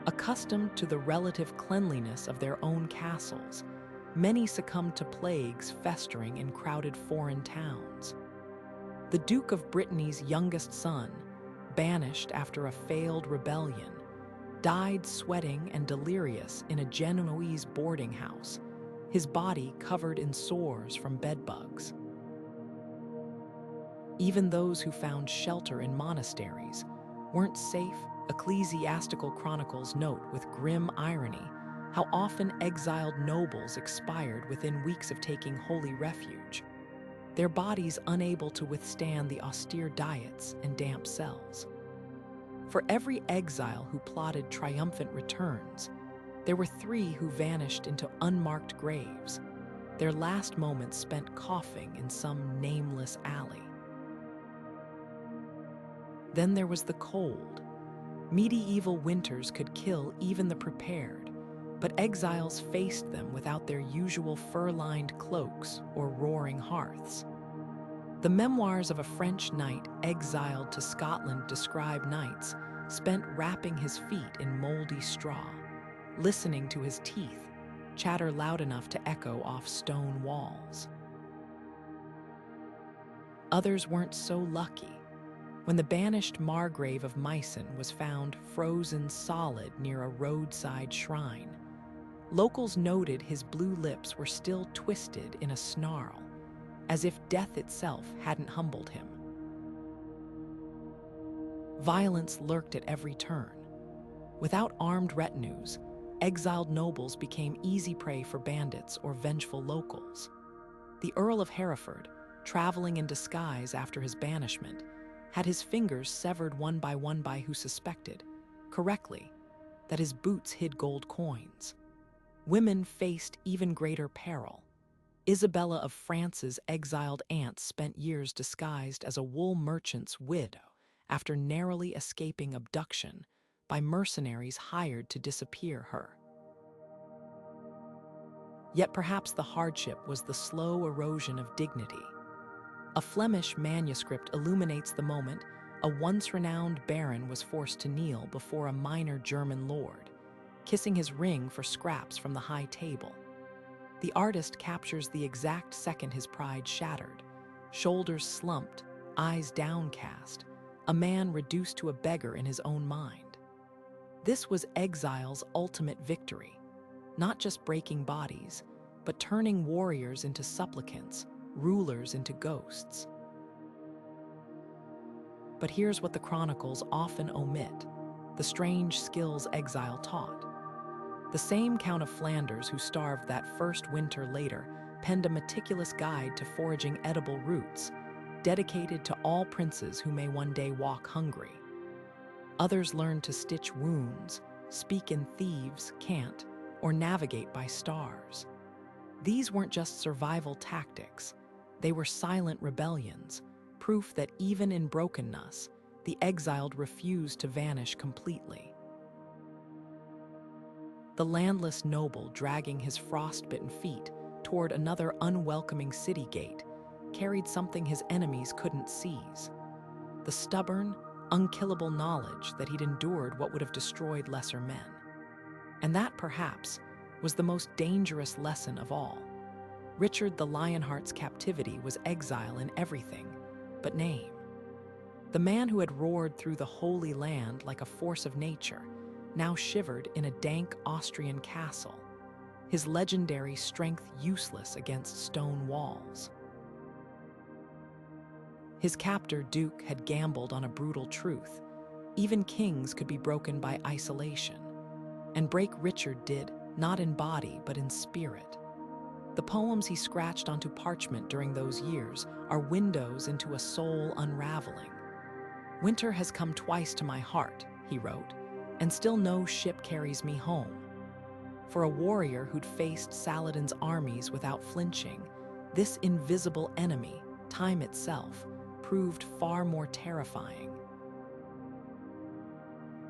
A: Accustomed to the relative cleanliness of their own castles, many succumbed to plagues festering in crowded foreign towns. The Duke of Brittany's youngest son, banished after a failed rebellion, died sweating and delirious in a Genoese boarding house, his body covered in sores from bedbugs. Even those who found shelter in monasteries weren't safe. Ecclesiastical chronicles note with grim irony how often exiled nobles expired within weeks of taking holy refuge, their bodies unable to withstand the austere diets and damp cells. For every exile who plotted triumphant returns, there were 3 who vanished into unmarked graves, their last moments spent coughing in some nameless alley. Then there was the cold. Medieval winters could kill even the prepared, but exiles faced them without their usual fur-lined cloaks or roaring hearths. The memoirs of a French knight exiled to Scotland describe nights spent wrapping his feet in moldy straw, listening to his teeth chatter loud enough to echo off stone walls. Others weren't so lucky. When the banished Margrave of Meissen was found frozen solid near a roadside shrine, locals noted his blue lips were still twisted in a snarl, as if death itself hadn't humbled him. Violence lurked at every turn. Without armed retinues, exiled nobles became easy prey for bandits or vengeful locals. The Earl of Hereford, traveling in disguise after his banishment, had his fingers severed one by who suspected, correctly, that his boots hid gold coins. Women faced even greater peril. Isabella of France's exiled aunt spent years disguised as a wool merchant's widow after narrowly escaping abduction by mercenaries hired to disappear her. Yet perhaps the hardship was the slow erosion of dignity. A Flemish manuscript illuminates the moment a once renowned baron was forced to kneel before a minor German lord, kissing his ring for scraps from the high table. The artist captures the exact second his pride shattered, shoulders slumped, eyes downcast, a man reduced to a beggar in his own mind. This was exile's ultimate victory, not just breaking bodies, but turning warriors into supplicants, rulers into ghosts. But here's what the chronicles often omit: the strange skills exile taught. The same Count of Flanders who starved that first winter later penned a meticulous guide to foraging edible roots, dedicated to all princes who may one day walk hungry. Others learned to stitch wounds, speak in thieves' cant, or navigate by stars. These weren't just survival tactics, they were silent rebellions, proof that even in brokenness, the exiled refused to vanish completely. The landless noble dragging his frostbitten feet toward another unwelcoming city gate carried something his enemies couldn't seize: the stubborn, unkillable knowledge that he'd endured what would have destroyed lesser men. And that, perhaps, was the most dangerous lesson of all. Richard the Lionheart's captivity was exile in everything but name. The man who had roared through the Holy Land like a force of nature now shivered in a dank Austrian castle, his legendary strength useless against stone walls. His captor Duke had gambled on a brutal truth: even kings could be broken by isolation. And break Richard did, not in body but in spirit. The poems he scratched onto parchment during those years are windows into a soul unraveling. "Winter has come twice to my heart," he wrote, "and still no ship carries me home." For a warrior who'd faced Saladin's armies without flinching, this invisible enemy, time itself, proved far more terrifying.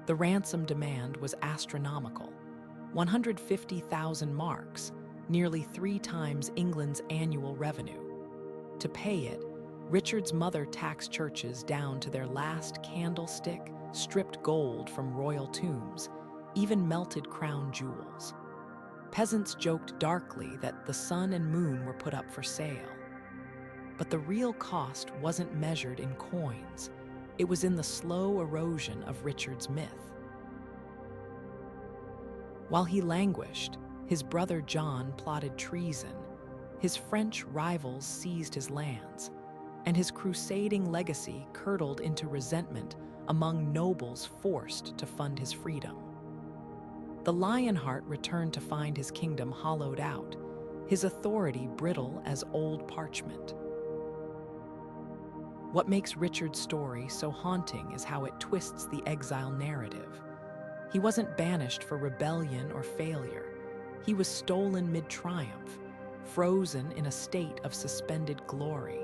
A: The ransom demand was astronomical: 150,000 marks, nearly 3 times England's annual revenue. To pay it, Richard's mother taxed churches down to their last candlestick, stripped gold from royal tombs, even melted crown jewels. Peasants joked darkly that the sun and moon were put up for sale. But the real cost wasn't measured in coins. It was in the slow erosion of Richard's myth. While he languished, his brother John plotted treason, his French rivals seized his lands, and his crusading legacy curdled into resentment among nobles forced to fund his freedom. The Lionheart returned to find his kingdom hollowed out, his authority brittle as old parchment. What makes Richard's story so haunting is how it twists the exile narrative. He wasn't banished for rebellion or failure. He was stolen mid-triumph, frozen in a state of suspended glory.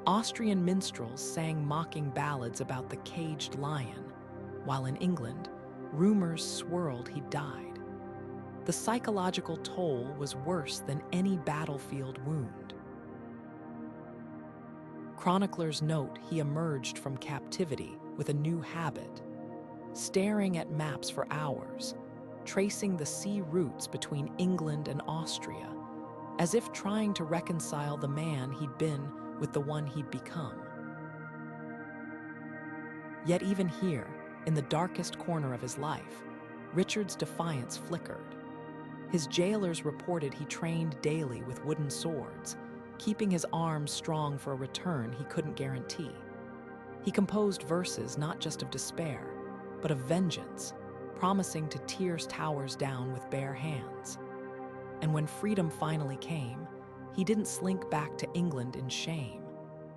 A: Austrian minstrels sang mocking ballads about the caged lion, while in England, rumors swirled he died. The psychological toll was worse than any battlefield wound. Chroniclers note he emerged from captivity with a new habit: staring at maps for hours, tracing the sea routes between England and Austria, as if trying to reconcile the man he'd been with the one he'd become. Yet even here, in the darkest corner of his life, Richard's defiance flickered. His jailers reported he trained daily with wooden swords, keeping his arms strong for a return he couldn't guarantee. He composed verses not just of despair, but of vengeance, promising to tear towers down with bare hands. And when freedom finally came, he didn't slink back to England in shame.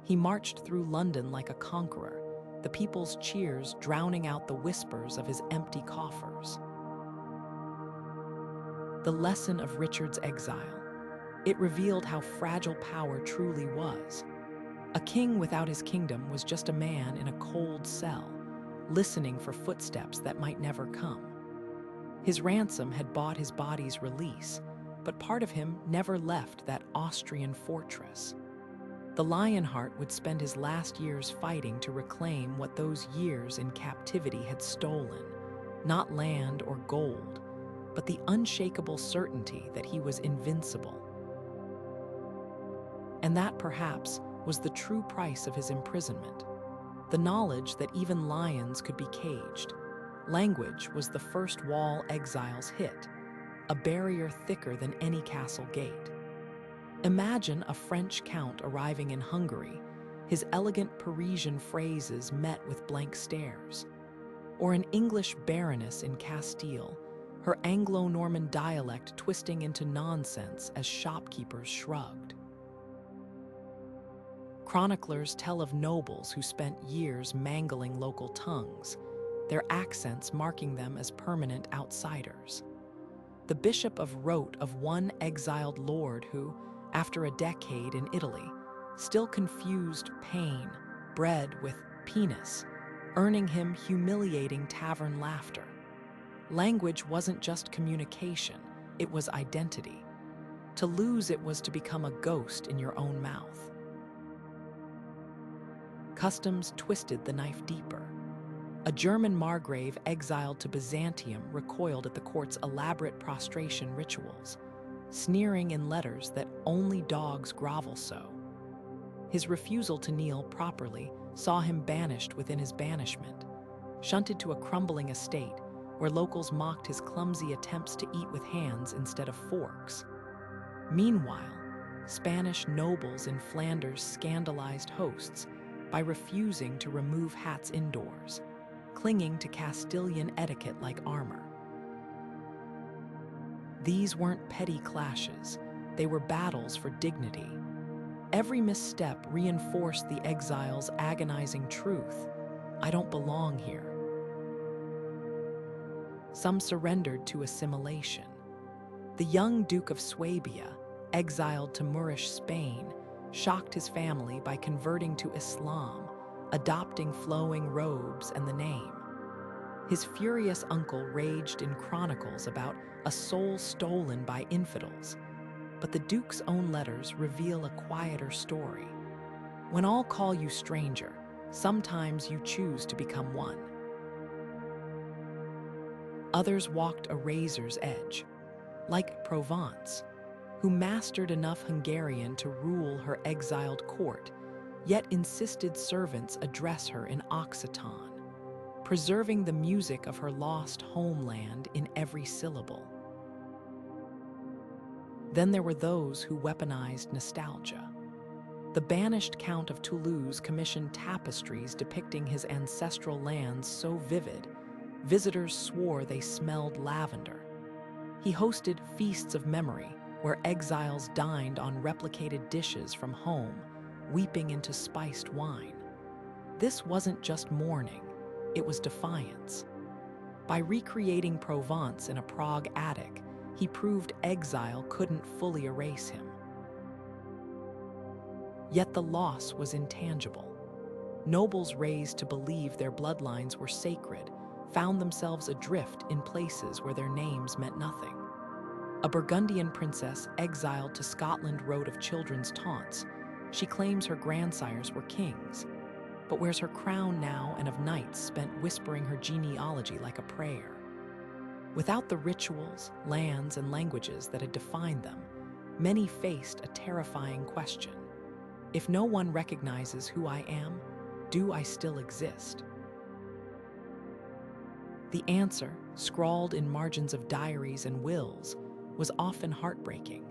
A: He marched through London like a conqueror, the people's cheers drowning out the whispers of his empty coffers. The lesson of Richard's exile. It revealed how fragile power truly was. A king without his kingdom was just a man in a cold cell, listening for footsteps that might never come. His ransom had bought his body's release, but part of him never left that Austrian fortress. The Lionheart would spend his last years fighting to reclaim what those years in captivity had stolen, not land or gold, but the unshakable certainty that he was invincible. And that, perhaps, was the true price of his imprisonment, the knowledge that even lions could be caged. Language was the first wall exiles hit, a barrier thicker than any castle gate. Imagine a French count arriving in Hungary, his elegant Parisian phrases met with blank stares, or an English baroness in Castile, her Anglo-Norman dialect twisting into nonsense as shopkeepers shrugged. Chroniclers tell of nobles who spent years mangling local tongues, their accents marking them as permanent outsiders. The bishop wrote of one exiled lord who, after a decade in Italy, still confused pain, bread with penis, earning him humiliating tavern laughter. Language wasn't just communication, it was identity. To lose it was to become a ghost in your own mouth. Customs twisted the knife deeper. A German margrave exiled to Byzantium recoiled at the court's elaborate prostration rituals, sneering in letters that only dogs grovel so. His refusal to kneel properly saw him banished within his banishment, shunted to a crumbling estate where locals mocked his clumsy attempts to eat with hands instead of forks. Meanwhile, Spanish nobles in Flanders scandalized hosts by refusing to remove hats indoors, clinging to Castilian etiquette like armor. These weren't petty clashes, they were battles for dignity. Every misstep reinforced the exile's agonizing truth: I don't belong here. Some surrendered to assimilation. The young Duke of Swabia, exiled to Moorish Spain, shocked his family by converting to Islam, adopting flowing robes and the name. His furious uncle raged in chronicles about a soul stolen by infidels, but the Duke's own letters reveal a quieter story. When all call you stranger, sometimes you choose to become one. Others walked a razor's edge, like Provence, who mastered enough Hungarian to rule her exiled court, yet insisted servants address her in Occitan, preserving the music of her lost homeland in every syllable. Then there were those who weaponized nostalgia. The banished Count of Toulouse commissioned tapestries depicting his ancestral lands so vivid, visitors swore they smelled lavender. He hosted feasts of memory, where exiles dined on replicated dishes from home, weeping into spiced wine. This wasn't just mourning, it was defiance. By recreating Provence in a Prague attic, he proved exile couldn't fully erase him. Yet the loss was intangible. Nobles raised to believe their bloodlines were sacred found themselves adrift in places where their names meant nothing. A Burgundian princess exiled to Scotland wrote of children's taunts. She claims her grandsires were kings, but wears her crown now and of nights spent whispering her genealogy like a prayer. Without the rituals, lands, and languages that had defined them, many faced a terrifying question. If no one recognizes who I am, do I still exist? The answer, scrawled in margins of diaries and wills, was often heartbreaking.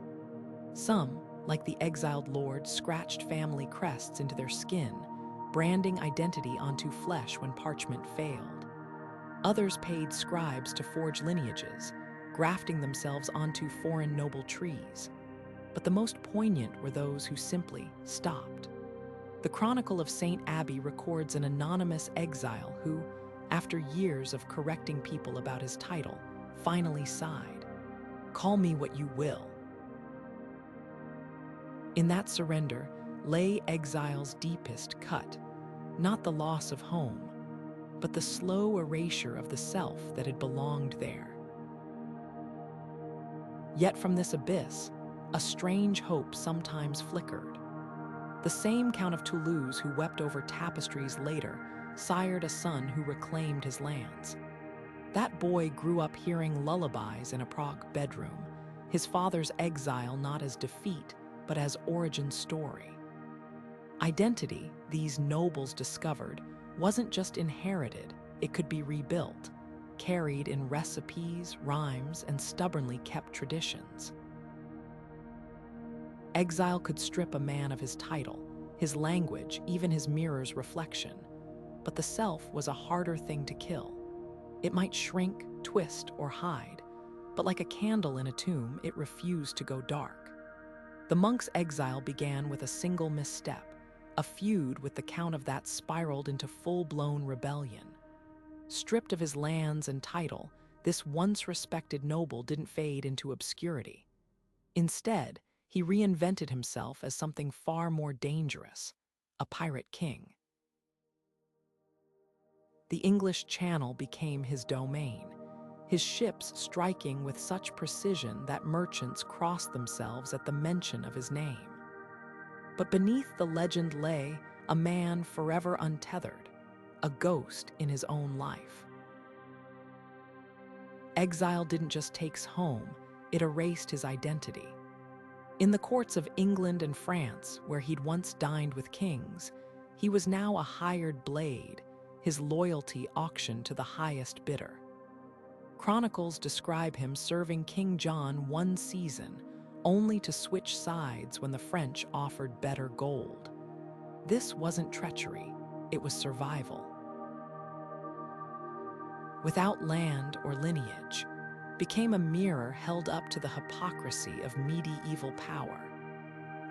A: Some, like the exiled lord, scratched family crests into their skin, branding identity onto flesh when parchment failed. Others paid scribes to forge lineages, grafting themselves onto foreign noble trees. But the most poignant were those who simply stopped. The Chronicle of St. Abbey records an anonymous exile who, after years of correcting people about his title, finally sighed, "Call me what you will." In that surrender lay exile's deepest cut, not the loss of home, but the slow erasure of the self that had belonged there. Yet from this abyss, a strange hope sometimes flickered. The same Count of Toulouse who wept over tapestries later sired a son who reclaimed his lands. That boy grew up hearing lullabies in a Prague bedroom, his father's exile not as defeat, but as origin story. Identity, these nobles discovered, wasn't just inherited, it could be rebuilt, carried in recipes, rhymes, and stubbornly kept traditions. Exile could strip a man of his title, his language, even his mirror's reflection. But the self was a harder thing to kill. It might shrink, twist, or hide, but like a candle in a tomb, it refused to go dark. The monk's exile began with a single misstep. A feud with the Count of that spiraled into full-blown rebellion. Stripped of his lands and title, this once respected noble didn't fade into obscurity. Instead, he reinvented himself as something far more dangerous, a pirate king. The English Channel became his domain, his ships striking with such precision that merchants crossed themselves at the mention of his name. But beneath the legend lay a man forever untethered, a ghost in his own life. Exile didn't just take home, it erased his identity. In the courts of England and France, where he'd once dined with kings, he was now a hired blade, his loyalty auctioned to the highest bidder. Chronicles describe him serving King John one season, only to switch sides when the French offered better gold. This wasn't treachery, it was survival. Without land or lineage, became a mirror held up to the hypocrisy of medieval power.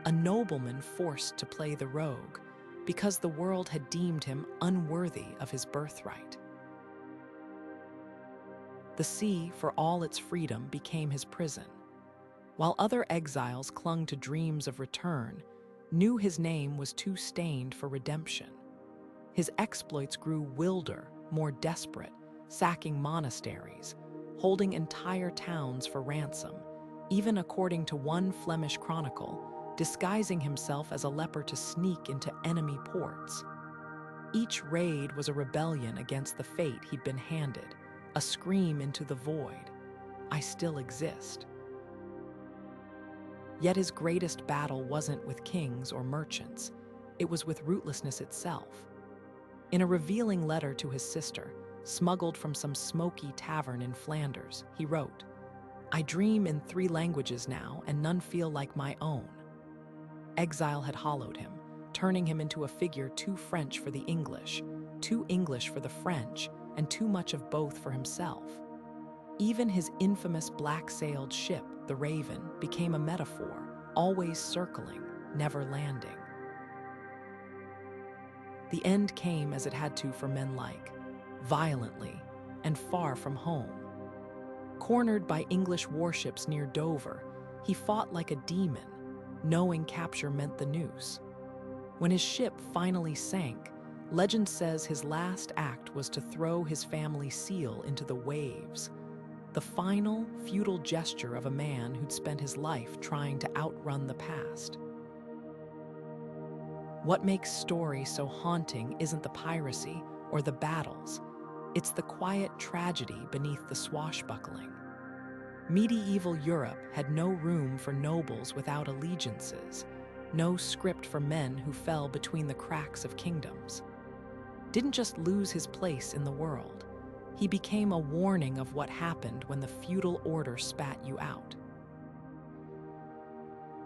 A: A nobleman forced to play the rogue because the world had deemed him unworthy of his birthright. The sea, for all its freedom, became his prison. While other exiles clung to dreams of return, knew his name was too stained for redemption. His exploits grew wilder, more desperate, sacking monasteries, holding entire towns for ransom, even according to one Flemish chronicle, disguising himself as a leper to sneak into enemy ports. Each raid was a rebellion against the fate he'd been handed, a scream into the void, "I still exist." Yet his greatest battle wasn't with kings or merchants, it was with rootlessness itself. In a revealing letter to his sister, smuggled from some smoky tavern in Flanders, he wrote, "I dream in 3 languages now, and none feel like my own." Exile had hollowed him, turning him into a figure too French for the English, too English for the French, and too much of both for himself. Even his infamous black-sailed ship, the Raven, became a metaphor, always circling, never landing. The end came as it had to for men like, violently, and far from home. Cornered by English warships near Dover, he fought like a demon, knowing capture meant the noose. When his ship finally sank, legend says his last act was to throw his family seal into the waves, the final, futile gesture of a man who'd spent his life trying to outrun the past. What makes story so haunting isn't the piracy or the battles, it's the quiet tragedy beneath the swashbuckling. Medieval Europe had no room for nobles without allegiances, no script for men who fell between the cracks of kingdoms. Didn't just lose his place in the world, he became a warning of what happened when the feudal order spat you out.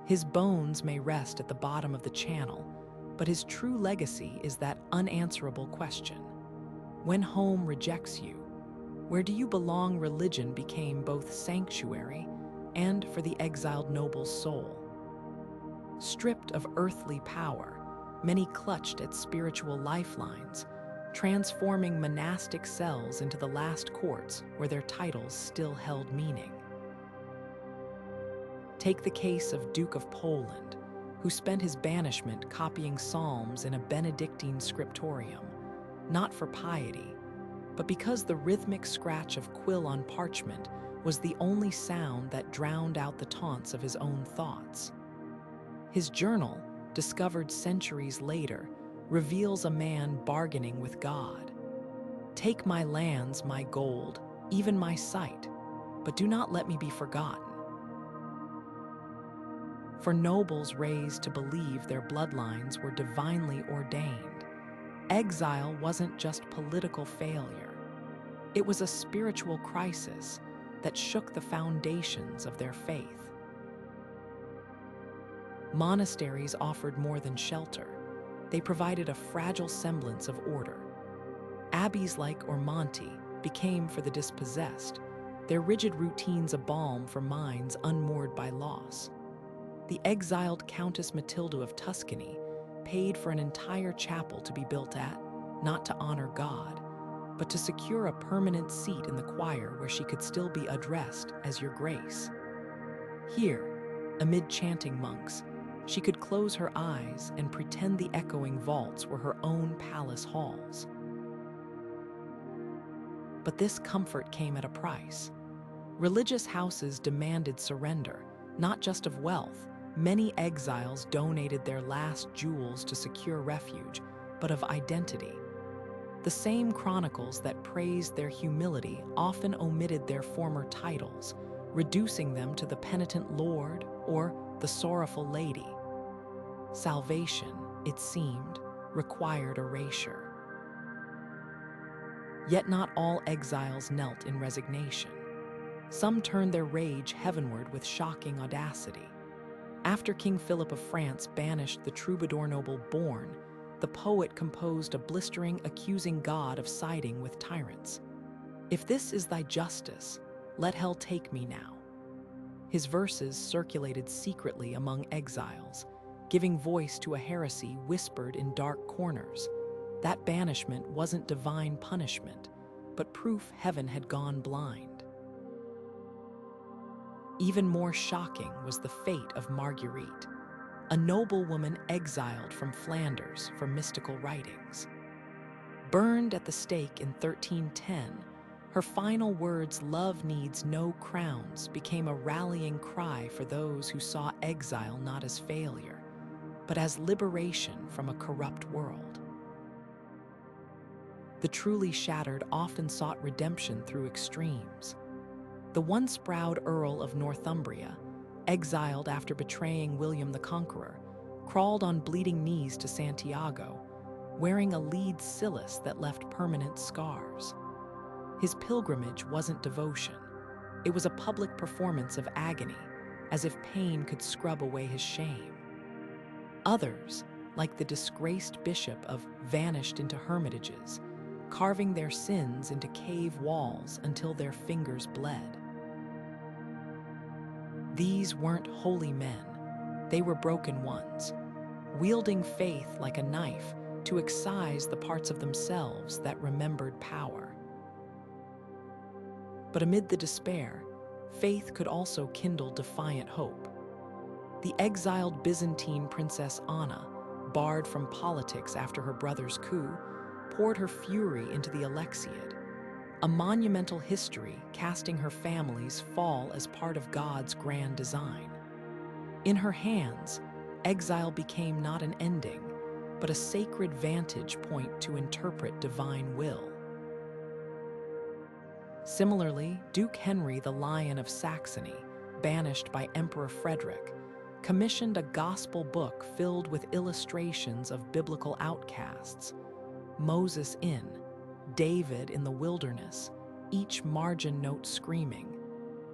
A: His bones may rest at the bottom of the channel, but his true legacy is that unanswerable question. When home rejects you, where do you belong? Religion became both sanctuary and for the exiled noble's soul. Stripped of earthly power, many clutched at spiritual lifelines, transforming monastic cells into the last courts where their titles still held meaning. Take the case of Duke of Poland, who spent his banishment copying psalms in a Benedictine scriptorium, not for piety, but because the rhythmic scratch of quill on parchment was the only sound that drowned out the taunts of his own thoughts. His journal, discovered centuries later, reveals a man bargaining with God. "Take my lands, my gold, even my sight, but do not let me be forgotten." For nobles raised to believe their bloodlines were divinely ordained, exile wasn't just political failure. It was a spiritual crisis that shook the foundations of their faith. Monasteries offered more than shelter. They provided a fragile semblance of order. Abbeys like Ormonti became for the dispossessed, their rigid routines a balm for minds unmoored by loss. The exiled Countess Matilda of Tuscany paid for an entire chapel to be built at, not to honor God, but to secure a permanent seat in the choir where she could still be addressed as Your Grace. Here, amid chanting monks, she could close her eyes and pretend the echoing vaults were her own palace halls. But this comfort came at a price. Religious houses demanded surrender, not just of wealth. Many exiles donated their last jewels to secure refuge, but of identity. The same chronicles that praised their humility often omitted their former titles, reducing them to the penitent lord or the sorrowful lady. Salvation, it seemed, required erasure. Yet not all exiles knelt in resignation. Some turned their rage heavenward with shocking audacity. After King Philip of France banished the troubadour noble Born, the poet composed a blistering accusing God of siding with tyrants. "If this is thy justice, let hell take me now." His verses circulated secretly among exiles, giving voice to a heresy whispered in dark corners. That banishment wasn't divine punishment, but proof heaven had gone blind. Even more shocking was the fate of Marguerite, a noblewoman exiled from Flanders for mystical writings. Burned at the stake in 1310, her final words, "Love needs no crowns," became a rallying cry for those who saw exile not as failure, but as liberation from a corrupt world. The truly shattered often sought redemption through extremes. The once proud Earl of Northumbria, exiled after betraying William the Conqueror, crawled on bleeding knees to Santiago, wearing a lead cilice that left permanent scars. His pilgrimage wasn't devotion. It was a public performance of agony, as if pain could scrub away his shame. Others, like the disgraced bishop of Vanished into hermitages, carving their sins into cave walls until their fingers bled. These weren't holy men. They were broken ones, wielding faith like a knife to excise the parts of themselves that remembered power. But amid the despair, faith could also kindle defiant hope. The exiled Byzantine princess Anna, barred from politics after her brother's coup, poured her fury into the Alexiad, a monumental history casting her family's fall as part of God's grand design. In her hands, exile became not an ending, but a sacred vantage point to interpret divine will. Similarly, Duke Henry the Lion of Saxony, banished by Emperor Frederick, commissioned a gospel book filled with illustrations of biblical outcasts. Moses in, David in the wilderness, each margin note screaming,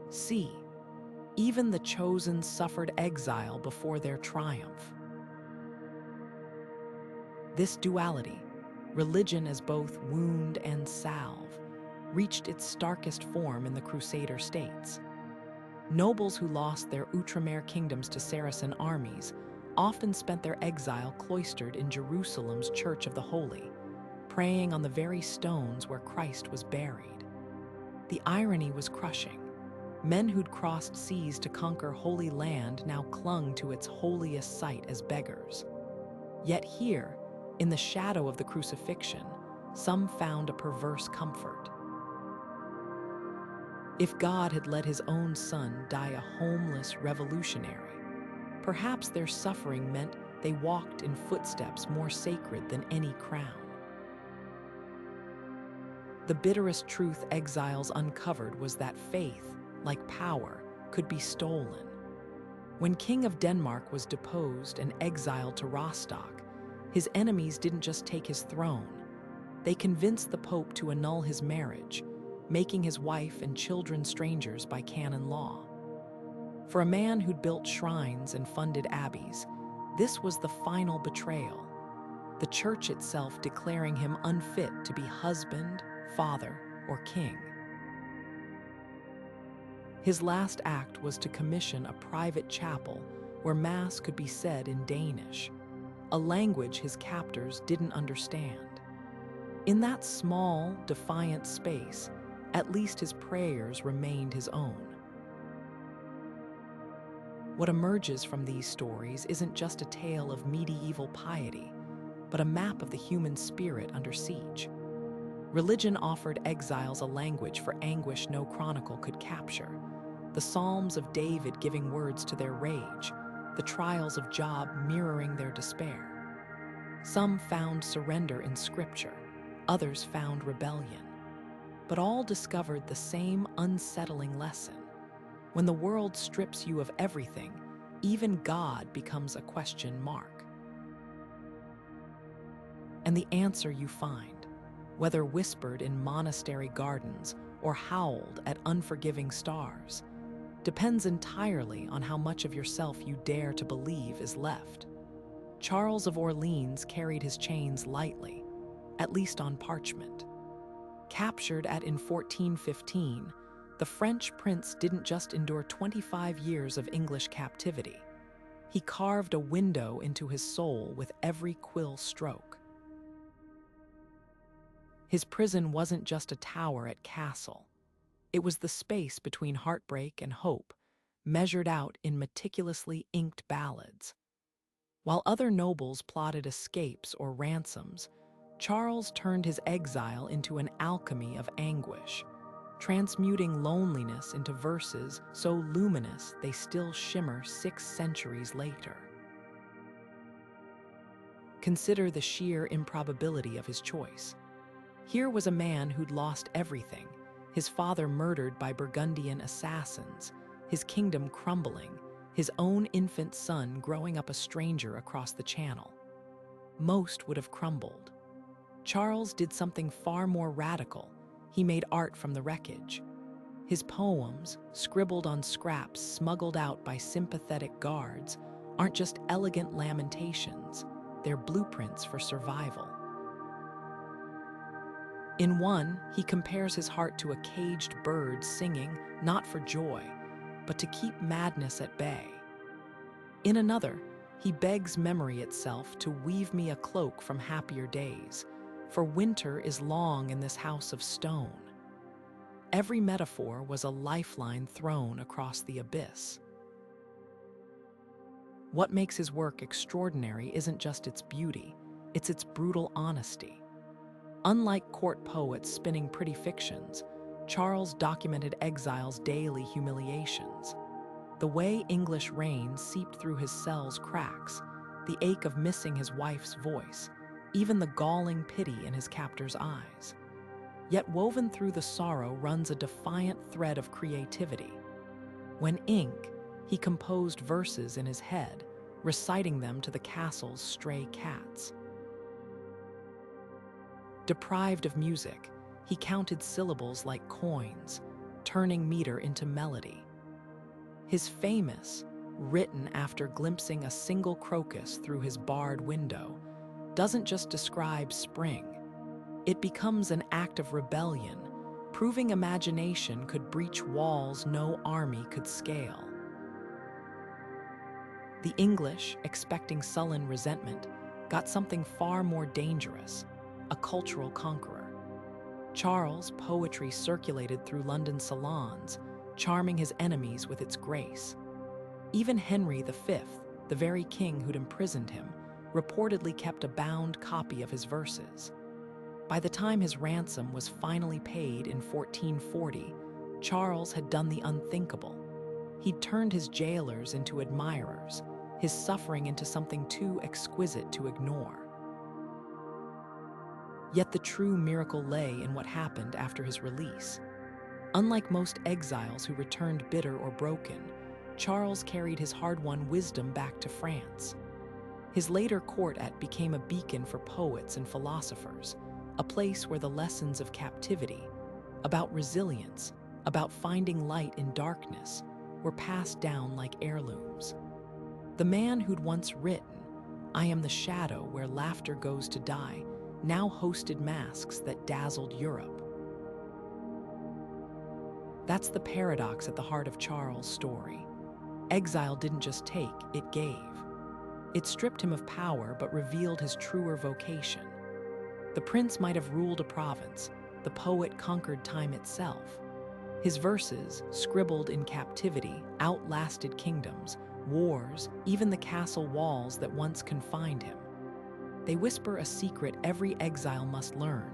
A: "See, even the chosen suffered exile before their triumph." This duality, religion as both wound and salve, reached its starkest form in the Crusader states. Nobles who lost their Outremer kingdoms to Saracen armies often spent their exile cloistered in Jerusalem's Church of the Holy, praying on the very stones where Christ was buried. The irony was crushing. Men who'd crossed seas to conquer Holy Land now clung to its holiest site as beggars. Yet here, in the shadow of the crucifixion, some found a perverse comfort. If God had let his own son die a homeless revolutionary, perhaps their suffering meant they walked in footsteps more sacred than any crown. The bitterest truth exiles uncovered was that faith, like power, could be stolen. When King of Denmark was deposed and exiled to Rostock, his enemies didn't just take his throne. They convinced the Pope to annul his marriage, making his wife and children strangers by canon law. For a man who'd built shrines and funded abbeys, this was the final betrayal, the church itself declaring him unfit to be husband, father, or king. His last act was to commission a private chapel where Mass could be said in Danish, a language his captors didn't understand. In that small, defiant space, at least his prayers remained his own. What emerges from these stories isn't just a tale of medieval piety, but a map of the human spirit under siege. Religion offered exiles a language for anguish no chronicle could capture, the Psalms of David giving words to their rage, the trials of Job mirroring their despair. Some found surrender in Scripture, others found rebellion, but all discovered the same unsettling lesson. When the world strips you of everything, even God becomes a question mark. And the answer you find, whether whispered in monastery gardens or howled at unforgiving stars, depends entirely on how much of yourself you dare to believe is left. Charles of Orleans carried his chains lightly, at least on parchment. Captured in 1415, the French prince didn't just endure 25 years of English captivity. He carved a window into his soul with every quill stroke. His prison wasn't just a tower at Castle. It was the space between heartbreak and hope, measured out in meticulously inked ballads. While other nobles plotted escapes or ransoms, Charles turned his exile into an alchemy of anguish, transmuting loneliness into verses so luminous they still shimmer 6 centuries later. Consider the sheer improbability of his choice. Here was a man who'd lost everything, his father murdered by Burgundian assassins, his kingdom crumbling, his own infant son growing up a stranger across the channel. Most would have crumbled. Charles did something far more radical. He made art from the wreckage. His poems, scribbled on scraps smuggled out by sympathetic guards, aren't just elegant lamentations, they're blueprints for survival. In one, he compares his heart to a caged bird singing not for joy, but to keep madness at bay. In another, he begs memory itself to weave me a cloak from happier days, for winter is long in this house of stone. Every metaphor was a lifeline thrown across the abyss. What makes his work extraordinary isn't just its beauty, it's its brutal honesty. Unlike court poets spinning pretty fictions, Charles documented exile's daily humiliations. The way English rain seeped through his cell's cracks, the ache of missing his wife's voice, even the galling pity in his captor's eyes. Yet woven through the sorrow runs a defiant thread of creativity. When ink, he composed verses in his head, reciting them to the castle's stray cats. Deprived of music, he counted syllables like coins, turning meter into melody. His famous, written after glimpsing a single crocus through his barred window, doesn't just describe spring. It becomes an act of rebellion, proving imagination could breach walls no army could scale. The English, expecting sullen resentment, got something far more dangerous, a cultural conqueror. Charles' poetry circulated through London salons, charming his enemies with its grace. Even Henry V, the very king who'd imprisoned him, reportedly kept a bound copy of his verses. By the time his ransom was finally paid in 1440, Charles had done the unthinkable. He'd turned his jailers into admirers, his suffering into something too exquisite to ignore. Yet the true miracle lay in what happened after his release. Unlike most exiles who returned bitter or broken, Charles carried his hard-won wisdom back to France. His later court became a beacon for poets and philosophers, a place where the lessons of captivity, about resilience, about finding light in darkness, were passed down like heirlooms. The man who'd once written, "I am the shadow where laughter goes to die," now hosted masques that dazzled Europe. That's the paradox at the heart of Charles' story. Exile didn't just take, it gave. It stripped him of power but revealed his truer vocation. The prince might have ruled a province, the poet conquered time itself. His verses, scribbled in captivity, outlasted kingdoms, wars, even the castle walls that once confined him. They whisper a secret every exile must learn,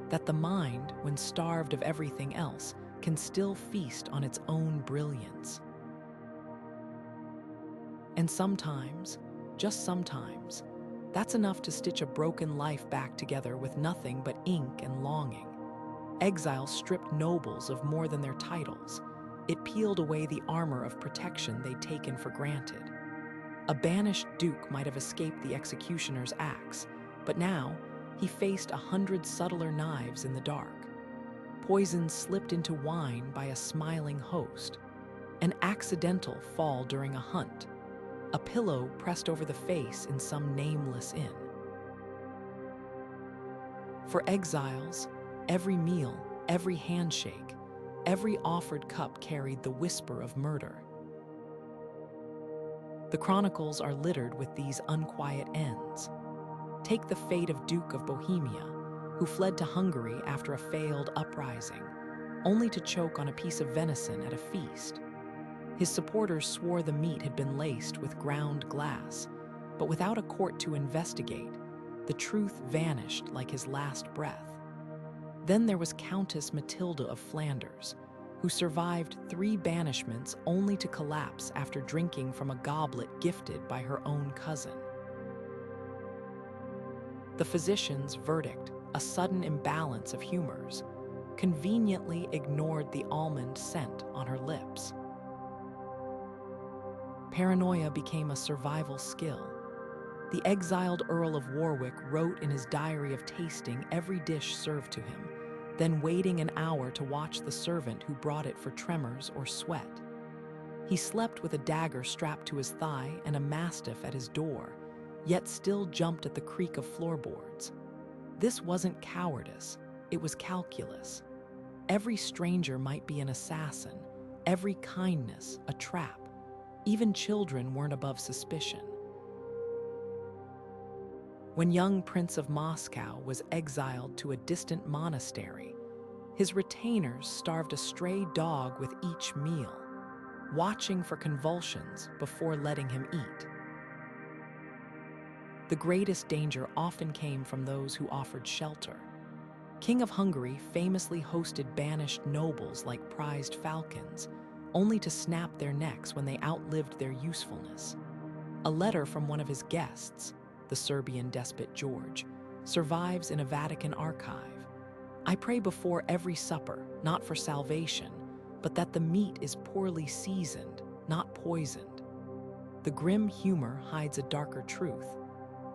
A: that the mind, when starved of everything else, can still feast on its own brilliance. And sometimes, just sometimes, that's enough to stitch a broken life back together with nothing but ink and longing. Exile stripped nobles of more than their titles. It peeled away the armor of protection they'd taken for granted. A banished duke might have escaped the executioner's axe, but now he faced 100 subtler knives in the dark. Poison slipped into wine by a smiling host. An accidental fall during a hunt. A pillow pressed over the face in some nameless inn. For exiles, every meal, every handshake, every offered cup carried the whisper of murder. The chronicles are littered with these unquiet ends. Take the fate of Duke of Bohemia, who fled to Hungary after a failed uprising, only to choke on a piece of venison at a feast. His supporters swore the meat had been laced with ground glass, but without a court to investigate, the truth vanished like his last breath. Then there was Countess Matilda of Flanders, who survived 3 banishments only to collapse after drinking from a goblet gifted by her own cousin. The physician's verdict, a sudden imbalance of humors, conveniently ignored the almond scent on her lips. Paranoia became a survival skill. The exiled Earl of Warwick wrote in his diary of tasting every dish served to him, then waiting an hour to watch the servant who brought it for tremors or sweat. He slept with a dagger strapped to his thigh and a mastiff at his door, yet still jumped at the creak of floorboards. This wasn't cowardice, it was calculus. Every stranger might be an assassin, every kindness a trap. Even children weren't above suspicion. When young Prince of Moscow was exiled to a distant monastery, his retainers starved a stray dog with each meal, watching for convulsions before letting him eat. The greatest danger often came from those who offered shelter. King of Hungary famously hosted banished nobles like prized falcons, only to snap their necks when they outlived their usefulness. A letter from one of his guests, the Serbian despot George, survives in a Vatican archive. "I pray before every supper, not for salvation, but that the meat is poorly seasoned, not poisoned." The grim humor hides a darker truth.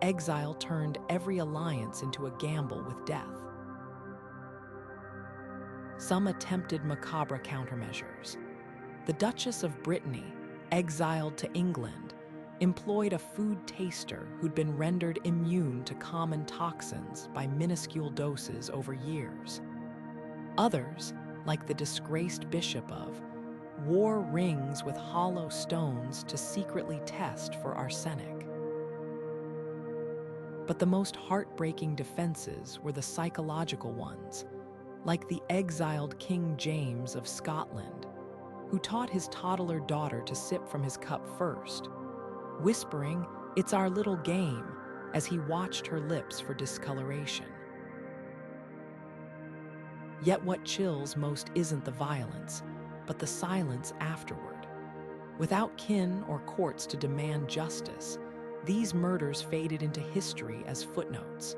A: Exile turned every alliance into a gamble with death. Some attempted macabre countermeasures. The Duchess of Brittany, exiled to England, employed a food taster who'd been rendered immune to common toxins by minuscule doses over years. Others, like the disgraced Bishop of, wore rings with hollow stones to secretly test for arsenic. But the most heartbreaking defenses were the psychological ones, like the exiled King James of Scotland, who taught his toddler daughter to sip from his cup first, whispering, "It's our little game," as he watched her lips for discoloration. Yet what chills most isn't the violence, but the silence afterward. Without kin or courts to demand justice, these murders faded into history as footnotes.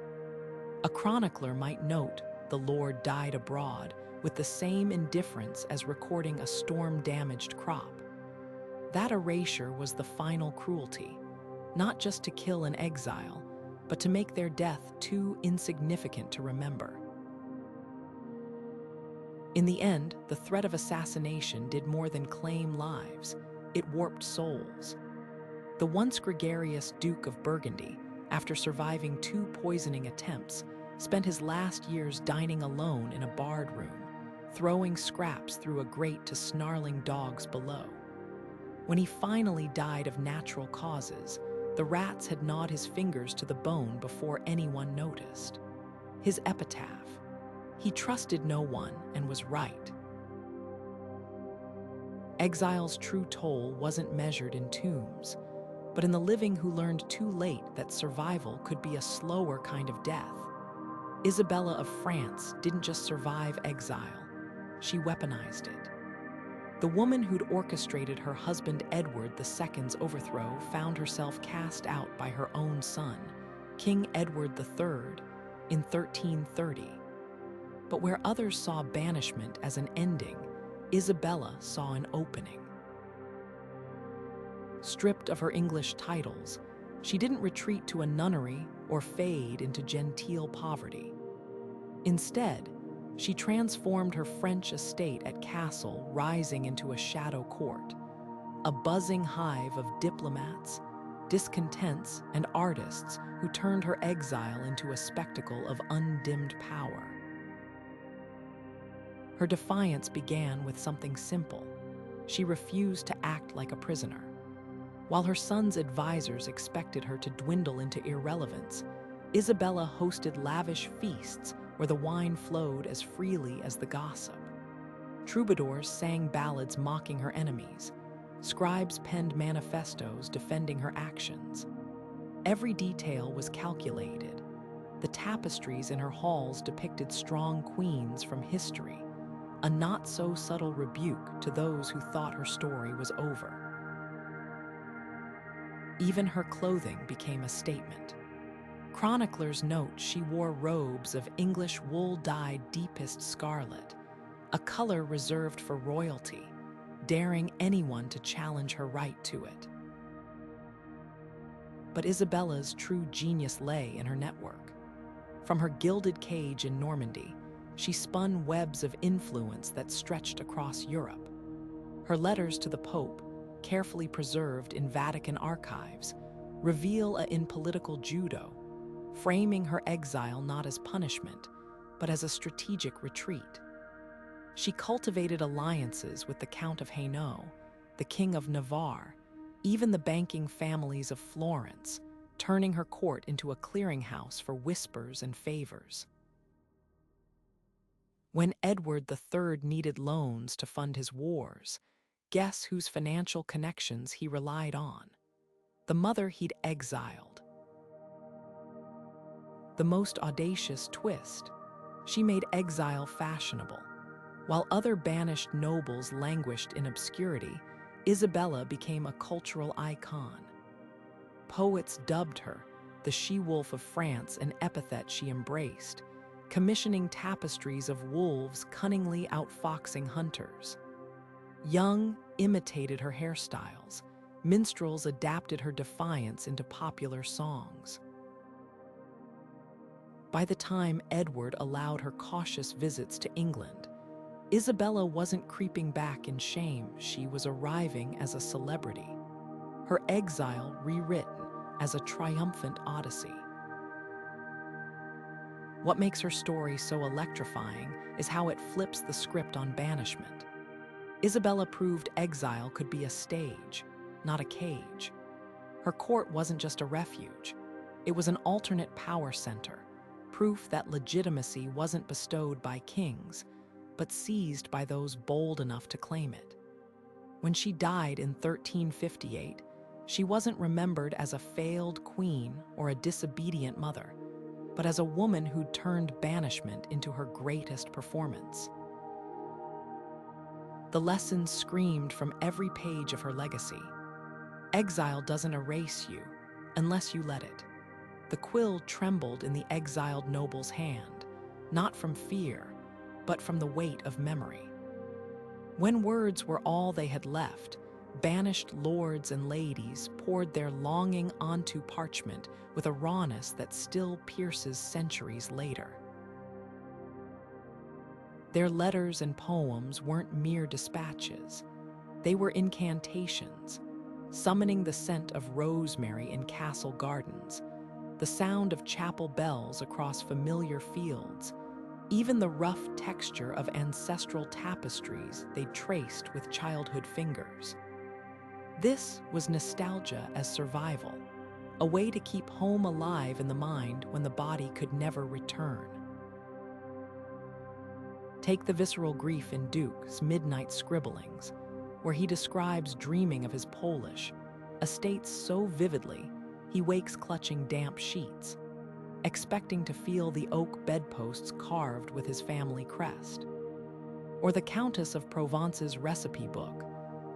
A: A chronicler might note the Lord died abroad with the same indifference as recording a storm-damaged crop. That erasure was the final cruelty, not just to kill an exile, but to make their death too insignificant to remember. In the end, the threat of assassination did more than claim lives, it warped souls. The once gregarious Duke of Burgundy, after surviving 2 poisoning attempts, spent his last years dining alone in a barred room, throwing scraps through a grate to snarling dogs below. When he finally died of natural causes, the rats had gnawed his fingers to the bone before anyone noticed. His epitaph: he trusted no one and was right. Exile's true toll wasn't measured in tombs, but in the living who learned too late that survival could be a slower kind of death. Isabella of France didn't just survive exile, she weaponized it. The woman who'd orchestrated her husband Edward II's overthrow found herself cast out by her own son, King Edward III, in 1330. But where others saw banishment as an ending, Isabella saw an opening. Stripped of her English titles, she didn't retreat to a nunnery or fade into genteel poverty. Instead, she transformed her French estate at Castle Rising into a shadow court, a buzzing hive of diplomats, discontents, and artists who turned her exile into a spectacle of undimmed power. Her defiance began with something simple. She refused to act like a prisoner. While her son's advisors expected her to dwindle into irrelevance, Isabella hosted lavish feasts where the wine flowed as freely as the gossip. Troubadours sang ballads mocking her enemies. Scribes penned manifestos defending her actions. Every detail was calculated. The tapestries in her halls depicted strong queens from history, a not-so-subtle rebuke to those who thought her story was over. Even her clothing became a statement. Chroniclers note she wore robes of English wool dyed deepest scarlet, a color reserved for royalty, daring anyone to challenge her right to it. But Isabella's true genius lay in her network. From her gilded cage in Normandy, she spun webs of influence that stretched across Europe. Her letters to the Pope, carefully preserved in Vatican archives, reveal in political judo, framing her exile not as punishment, but as a strategic retreat. She cultivated alliances with the Count of Hainaut, the King of Navarre, even the banking families of Florence, turning her court into a clearinghouse for whispers and favors. When Edward III needed loans to fund his wars, guess whose financial connections he relied on? The mother he'd exiled. The most audacious twist: she made exile fashionable. While other banished nobles languished in obscurity, Isabella became a cultural icon. Poets dubbed her the she-wolf of France, an epithet she embraced, commissioning tapestries of wolves cunningly outfoxing hunters. Young imitated her hairstyles. Minstrels adapted her defiance into popular songs. By the time Edward allowed her cautious visits to England, Isabella wasn't creeping back in shame, she was arriving as a celebrity. Her exile rewritten as a triumphant odyssey. What makes her story so electrifying is how it flips the script on banishment. Isabella proved exile could be a stage, not a cage. Her court wasn't just a refuge. It was an alternate power center, proof that legitimacy wasn't bestowed by kings, but seized by those bold enough to claim it. When she died in 1358, she wasn't remembered as a failed queen or a disobedient mother. but as a woman who'd turned banishment into her greatest performance. The lessons screamed from every page of her legacy. Exile doesn't erase you unless you let it. The quill trembled in the exiled noble's hand, not from fear, but from the weight of memory. When words were all they had left, banished lords and ladies poured their longing onto parchment with a rawness that still pierces centuries later. Their letters and poems weren't mere dispatches. They were incantations, summoning the scent of rosemary in castle gardens, the sound of chapel bells across familiar fields, even the rough texture of ancestral tapestries they'd traced with childhood fingers. This was nostalgia as survival, a way to keep home alive in the mind when the body could never return. Take the visceral grief in Duke's Midnight Scribblings, where he describes dreaming of his Polish estates so vividly he wakes clutching damp sheets, expecting to feel the oak bedposts carved with his family crest. Or the Countess of Provence's recipe book,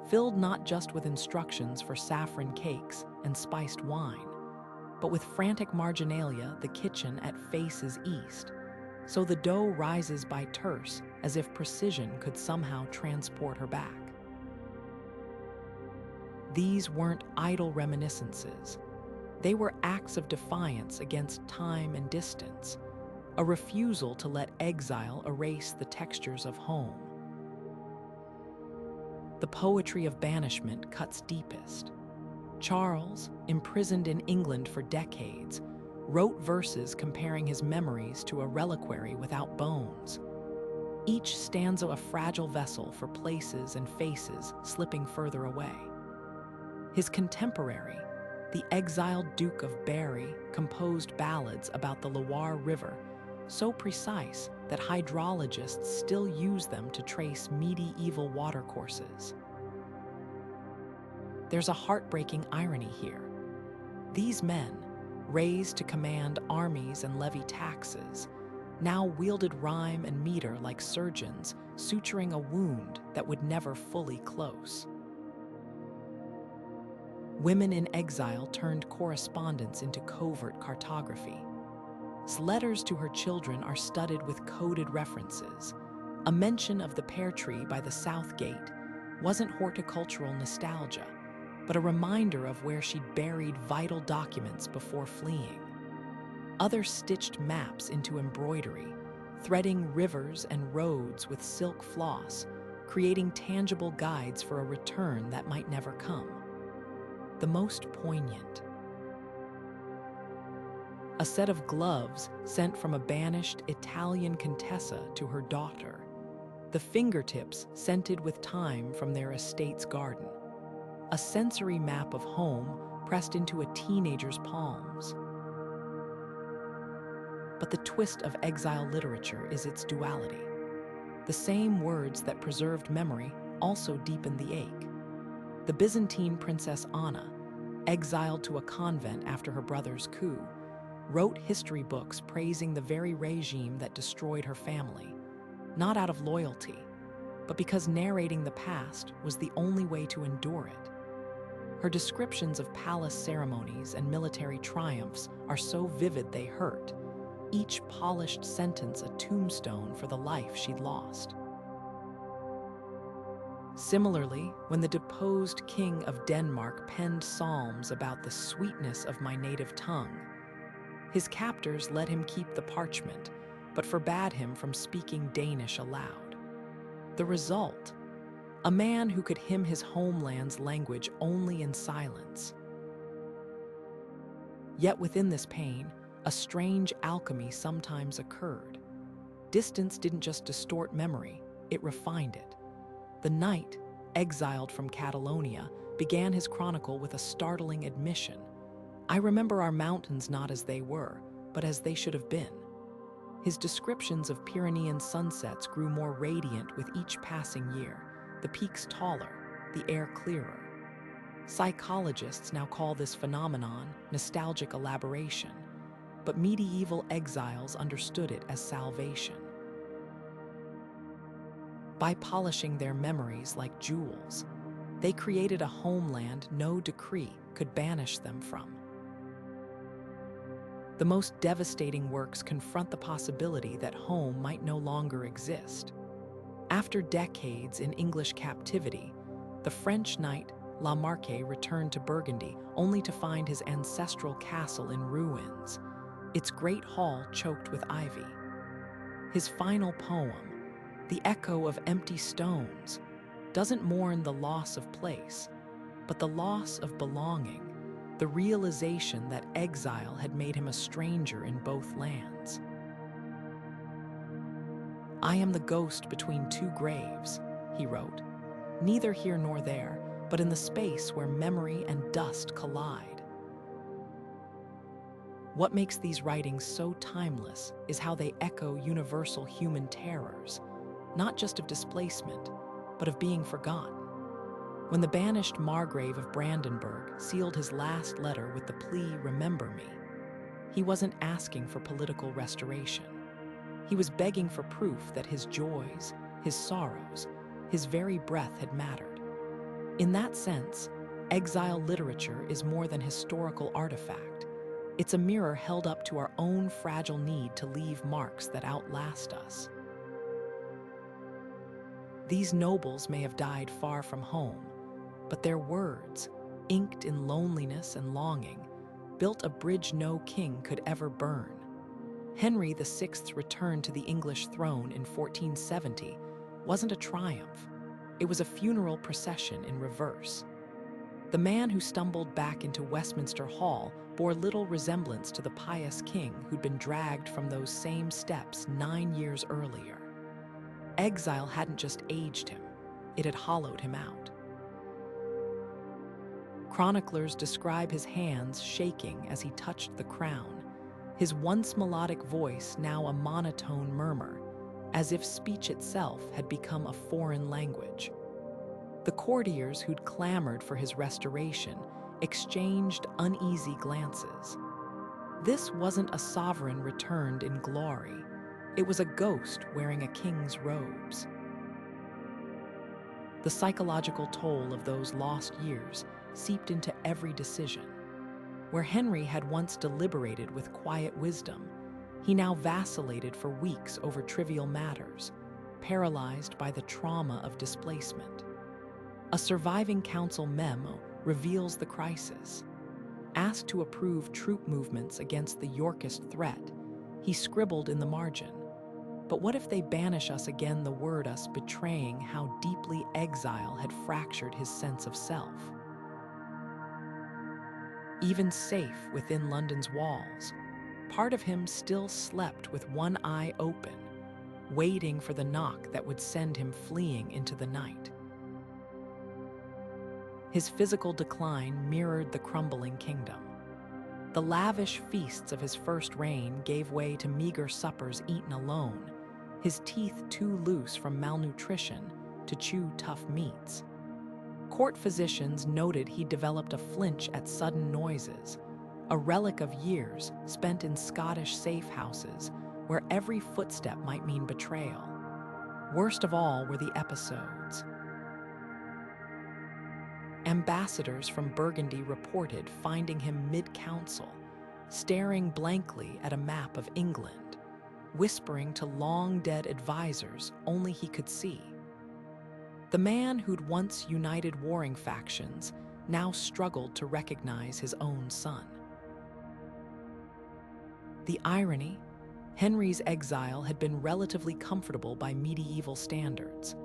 A: filled not just with instructions for saffron cakes and spiced wine, but with frantic marginalia the kitchen at faces east, so the dough rises by terse as if precision could somehow transport her back. These weren't idle reminiscences. They were acts of defiance against time and distance, a refusal to let exile erase the textures of home. The poetry of banishment cuts deepest. Charles, imprisoned in England for decades, wrote verses comparing his memories to a reliquary without bones. Each stanza a fragile vessel for places and faces slipping further away. His contemporary, the exiled Duke of Berry, composed ballads about the Loire River, so precise that hydrologists still use them to trace medieval watercourses. There's a heartbreaking irony here. These men, raised to command armies and levy taxes, now wielded rhyme and meter like surgeons, suturing a wound that would never fully close. Women in exile turned correspondence into covert cartography. Letters to her children are studded with coded references. A mention of the pear tree by the south gate wasn't horticultural nostalgia, but a reminder of where she'd buried vital documents before fleeing. Others stitched maps into embroidery, threading rivers and roads with silk floss, creating tangible guides for a return that might never come. The most poignant. A set of gloves sent from a banished Italian contessa to her daughter, the fingertips scented with thyme from their estate's garden. A sensory map of home pressed into a teenager's palms. But the twist of exile literature is its duality. The same words that preserved memory also deepened the ache. The Byzantine princess Anna, exiled to a convent after her brother's coup, wrote history books praising the very regime that destroyed her family, not out of loyalty, but because narrating the past was the only way to endure it. Her descriptions of palace ceremonies and military triumphs are so vivid they hurt, each polished sentence a tombstone for the life she'd lost. Similarly, when the deposed King of Denmark penned psalms about the sweetness of my native tongue, his captors let him keep the parchment, but forbade him from speaking Danish aloud. The result? A man who could hymn his homeland's language only in silence. Yet within this pain, a strange alchemy sometimes occurred. Distance didn't just distort memory, it refined it. The knight, exiled from Catalonia, began his chronicle with a startling admission. I remember our mountains not as they were, but as they should have been. His descriptions of Pyrenean sunsets grew more radiant with each passing year, the peaks taller, the air clearer. Psychologists now call this phenomenon nostalgic elaboration. but medieval exiles understood it as salvation. By polishing their memories like jewels, they created a homeland no decree could banish them from. The most devastating works confront the possibility that home might no longer exist. After decades in English captivity, the French knight La Marque returned to Burgundy only to find his ancestral castle in ruins, its great hall choked with ivy. His final poem, The Echo of Empty Stones, doesn't mourn the loss of place, but the loss of belonging, the realization that exile had made him a stranger in both lands. "I am the ghost between two graves," he wrote, "neither here nor there, but in the space where memory and dust collide." What makes these writings so timeless is how they echo universal human terrors, not just of displacement, but of being forgotten. When the banished Margrave of Brandenburg sealed his last letter with the plea, "Remember me," he wasn't asking for political restoration. He was begging for proof that his joys, his sorrows, his very breath had mattered. In that sense, exile literature is more than historical artifact. It's a mirror held up to our own fragile need to leave marks that outlast us. These nobles may have died far from home, but their words, inked in loneliness and longing, built a bridge no king could ever burn. Henry VI's return to the English throne in 1470 wasn't a triumph. It was a funeral procession in reverse. The man who stumbled back into Westminster Hall bore little resemblance to the pious king who'd been dragged from those same steps 9 years earlier. Exile hadn't just aged him, it had hollowed him out. Chroniclers describe his hands shaking as he touched the crown, his once melodic voice now a monotone murmur, as if speech itself had become a foreign language. The courtiers who'd clamored for his restoration exchanged uneasy glances. This wasn't a sovereign returned in glory. It was a ghost wearing a king's robes. The psychological toll of those lost years seeped into every decision. Where Henry had once deliberated with quiet wisdom, he now vacillated for weeks over trivial matters, paralyzed by the trauma of displacement. A surviving council memo reveals the crisis. Asked to approve troop movements against the Yorkist threat, he scribbled in the margin, "But what if they banish us again, the word us betraying how deeply exile had fractured his sense of self." Even safe within London's walls, part of him still slept with one eye open, waiting for the knock that would send him fleeing into the night. His physical decline mirrored the crumbling kingdom. The lavish feasts of his first reign gave way to meager suppers eaten alone, his teeth too loose from malnutrition to chew tough meats. Court physicians noted he developed a flinch at sudden noises, a relic of years spent in Scottish safe houses where every footstep might mean betrayal. Worst of all were the episodes. Ambassadors from Burgundy reported finding him mid-council, staring blankly at a map of England, whispering to long-dead advisors only he could see. The man who'd once united warring factions now struggled to recognize his own son. The irony, Henry's exile had been relatively comfortable by medieval standards.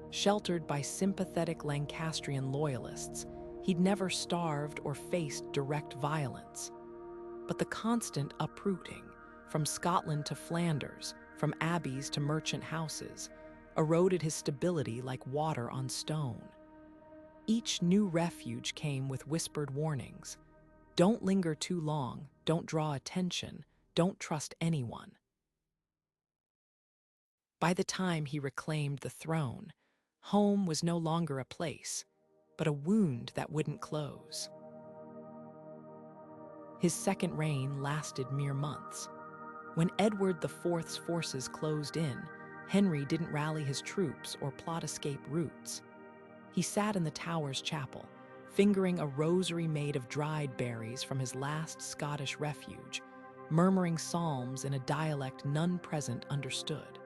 A: Sheltered by sympathetic Lancastrian loyalists, he'd never starved or faced direct violence. But the constant uprooting, from Scotland to Flanders, from abbeys to merchant houses, eroded his stability like water on stone. Each new refuge came with whispered warnings. Don't linger too long, don't draw attention, don't trust anyone. By the time he reclaimed the throne, home was no longer a place, but a wound that wouldn't close. His second reign lasted mere months. When Edward IV's forces closed in, Henry didn't rally his troops or plot escape routes. He sat in the Tower's chapel, fingering a rosary made of dried berries from his last Scottish refuge, murmuring psalms in a dialect none present understood.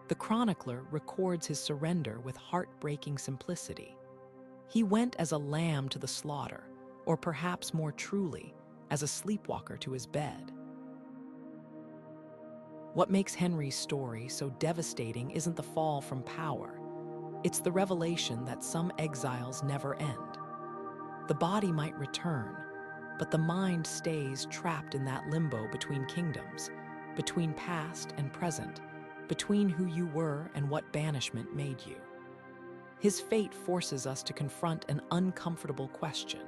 A: The chronicler records his surrender with heartbreaking simplicity. He went as a lamb to the slaughter, or perhaps more truly, as a sleepwalker to his bed. What makes Henry's story so devastating isn't the fall from power. It's the revelation that some exiles never end. The body might return, but the mind stays trapped in that limbo between kingdoms, between past and present, between who you were and what banishment made you. His fate forces us to confront an uncomfortable question.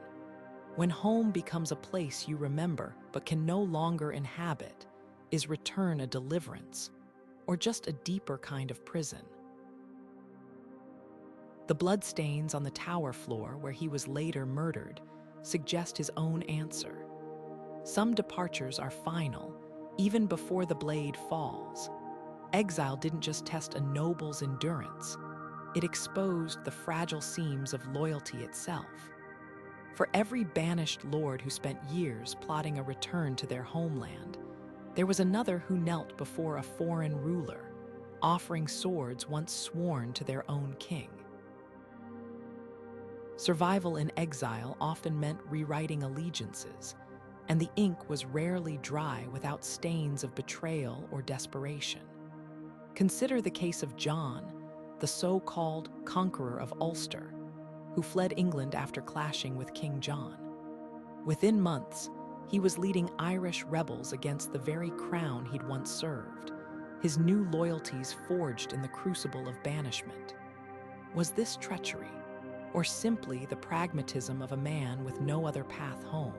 A: When home becomes a place you remember but can no longer inhabit, is return a deliverance, or just a deeper kind of prison? The bloodstains on the tower floor where he was later murdered suggest his own answer. Some departures are final, even before the blade falls. Exile didn't just test a noble's endurance, it exposed the fragile seams of loyalty itself. For every banished lord who spent years plotting a return to their homeland, there was another who knelt before a foreign ruler, offering swords once sworn to their own king. Survival in exile often meant rewriting allegiances, and the ink was rarely dry without stains of betrayal or desperation. Consider the case of John, the so-called conqueror of Ulster, who fled England after clashing with King John. Within months, he was leading Irish rebels against the very crown he'd once served, his new loyalties forged in the crucible of banishment. Was this treachery, or simply the pragmatism of a man with no other path home?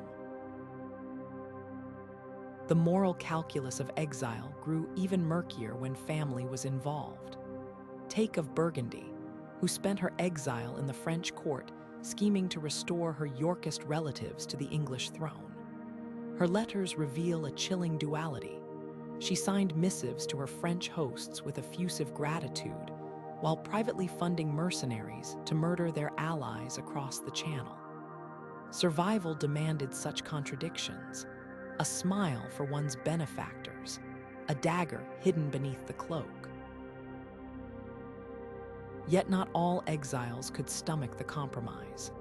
A: The moral calculus of exile grew even murkier when family was involved. Take of Burgundy, who spent her exile in the French court scheming to restore her Yorkist relatives to the English throne. Her letters reveal a chilling duality. She signed missives to her French hosts with effusive gratitude, while privately funding mercenaries to murder their allies across the Channel. Survival demanded such contradictions: a smile for one's benefactors, a dagger hidden beneath the cloak. Yet not all exiles could stomach the compromise.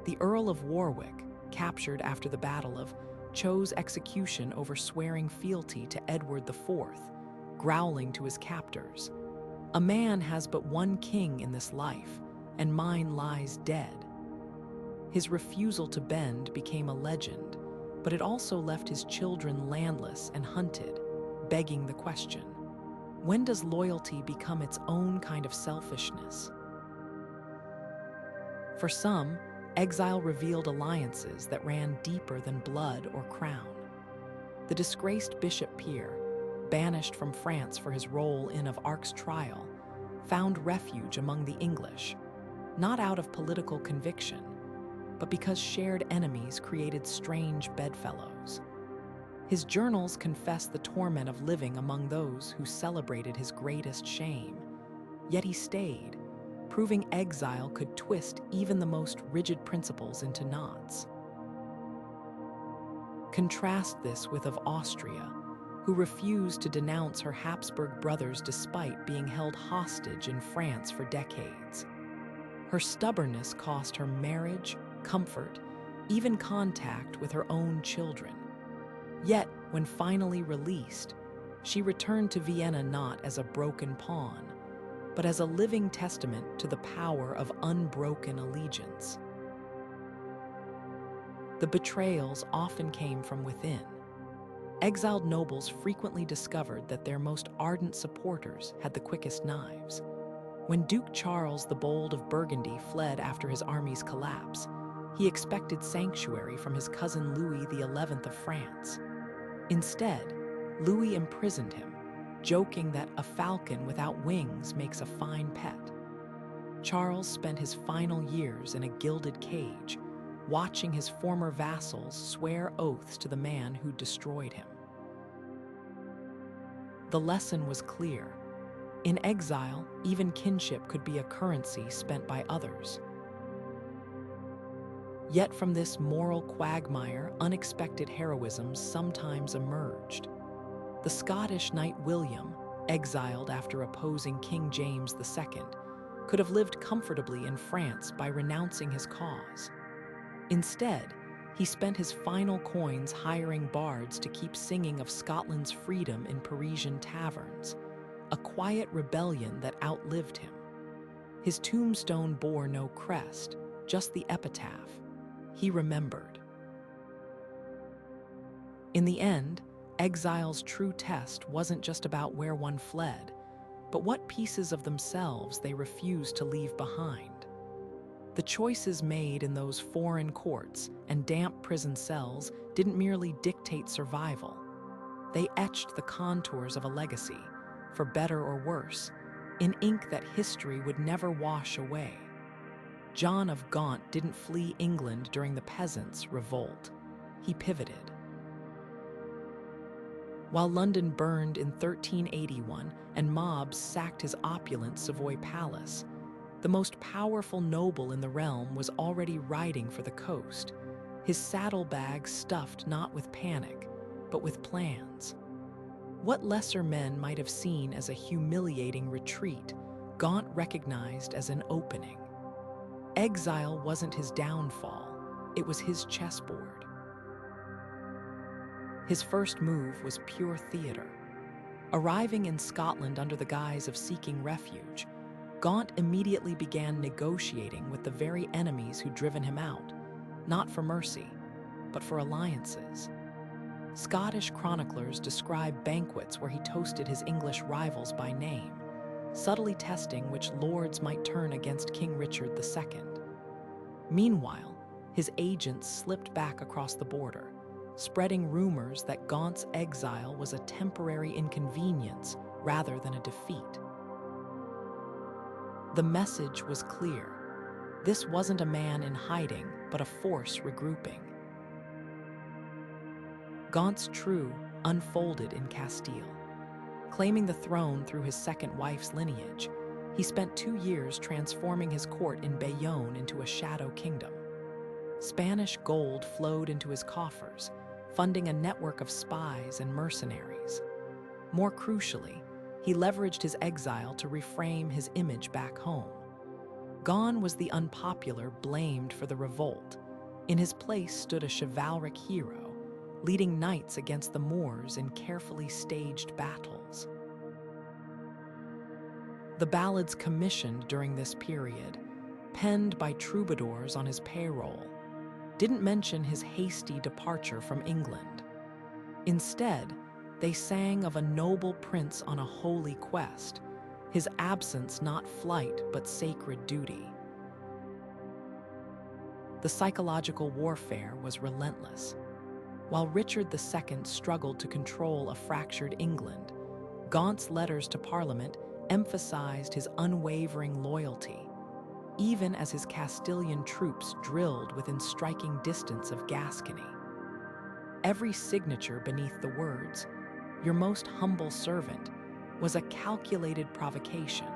A: The Earl of Warwick, captured after the Battle of, chose execution over swearing fealty to Edward IV, growling to his captors, "A man has but one king in this life, and mine lies dead." His refusal to bend became a legend, but it also left his children landless and hunted, begging the question: when does loyalty become its own kind of selfishness? For some, exile revealed alliances that ran deeper than blood or crown. The disgraced Bishop Pierre, banished from France for his role in of Arc's trial, found refuge among the English, not out of political conviction, but because shared enemies created strange bedfellows. His journals confess the torment of living among those who celebrated his greatest shame, yet he stayed, proving exile could twist even the most rigid principles into knots. Contrast this with of Austria, who refused to denounce her Habsburg brothers despite being held hostage in France for decades. Her stubbornness cost her marriage, comfort, even contact with her own children. Yet, when finally released, she returned to Vienna not as a broken pawn, but as a living testament to the power of unbroken allegiance. The betrayals often came from within. Exiled nobles frequently discovered that their most ardent supporters had the quickest knives. When Duke Charles the Bold of Burgundy fled after his army's collapse, he expected sanctuary from his cousin Louis XI of France. Instead, Louis imprisoned him, joking that a falcon without wings makes a fine pet. Charles spent his final years in a gilded cage, watching his former vassals swear oaths to the man who destroyed him. The lesson was clear. In exile, even kinship could be a currency spent by others. Yet from this moral quagmire, unexpected heroisms sometimes emerged. The Scottish knight William, exiled after opposing King James II, could have lived comfortably in France by renouncing his cause. Instead, he spent his final coins hiring bards to keep singing of Scotland's freedom in Parisian taverns, a quiet rebellion that outlived him. His tombstone bore no crest, just the epitaph, "He remembered." In the end, exile's true test wasn't just about where one fled, but what pieces of themselves they refused to leave behind. The choices made in those foreign courts and damp prison cells didn't merely dictate survival. They etched the contours of a legacy, for better or worse, in ink that history would never wash away. John of Gaunt didn't flee England during the Peasants' Revolt. He pivoted. While London burned in 1381 and mobs sacked his opulent Savoy palace, the most powerful noble in the realm was already riding for the coast, his saddlebags stuffed not with panic, but with plans. What lesser men might have seen as a humiliating retreat, Gaunt recognized as an opening. Exile wasn't his downfall, it was his chessboard. His first move was pure theater. Arriving in Scotland under the guise of seeking refuge, Gaunt immediately began negotiating with the very enemies who'd driven him out, not for mercy, but for alliances. Scottish chroniclers describe banquets where he toasted his English rivals by name, subtly testing which lords might turn against King Richard II. Meanwhile, his agents slipped back across the border, spreading rumors that Gaunt's exile was a temporary inconvenience rather than a defeat. The message was clear. This wasn't a man in hiding, but a force regrouping. Gaunt's true unfolded in Castile. Claiming the throne through his second wife's lineage, he spent 2 years transforming his court in Bayonne into a shadow kingdom. Spanish gold flowed into his coffers, funding a network of spies and mercenaries. More crucially, he leveraged his exile to reframe his image back home. Gone was the unpopular blamed for the revolt. In his place stood a chivalric hero, leading knights against the Moors in carefully staged battles. The ballads commissioned during this period, penned by troubadours on his payroll, didn't mention his hasty departure from England. Instead, they sang of a noble prince on a holy quest, his absence not flight but sacred duty. The psychological warfare was relentless. While Richard II struggled to control a fractured England, Gaunt's letters to Parliament emphasized his unwavering loyalty, even as his Castilian troops drilled within striking distance of Gascony. Every signature beneath the words, "Your most humble servant," was a calculated provocation,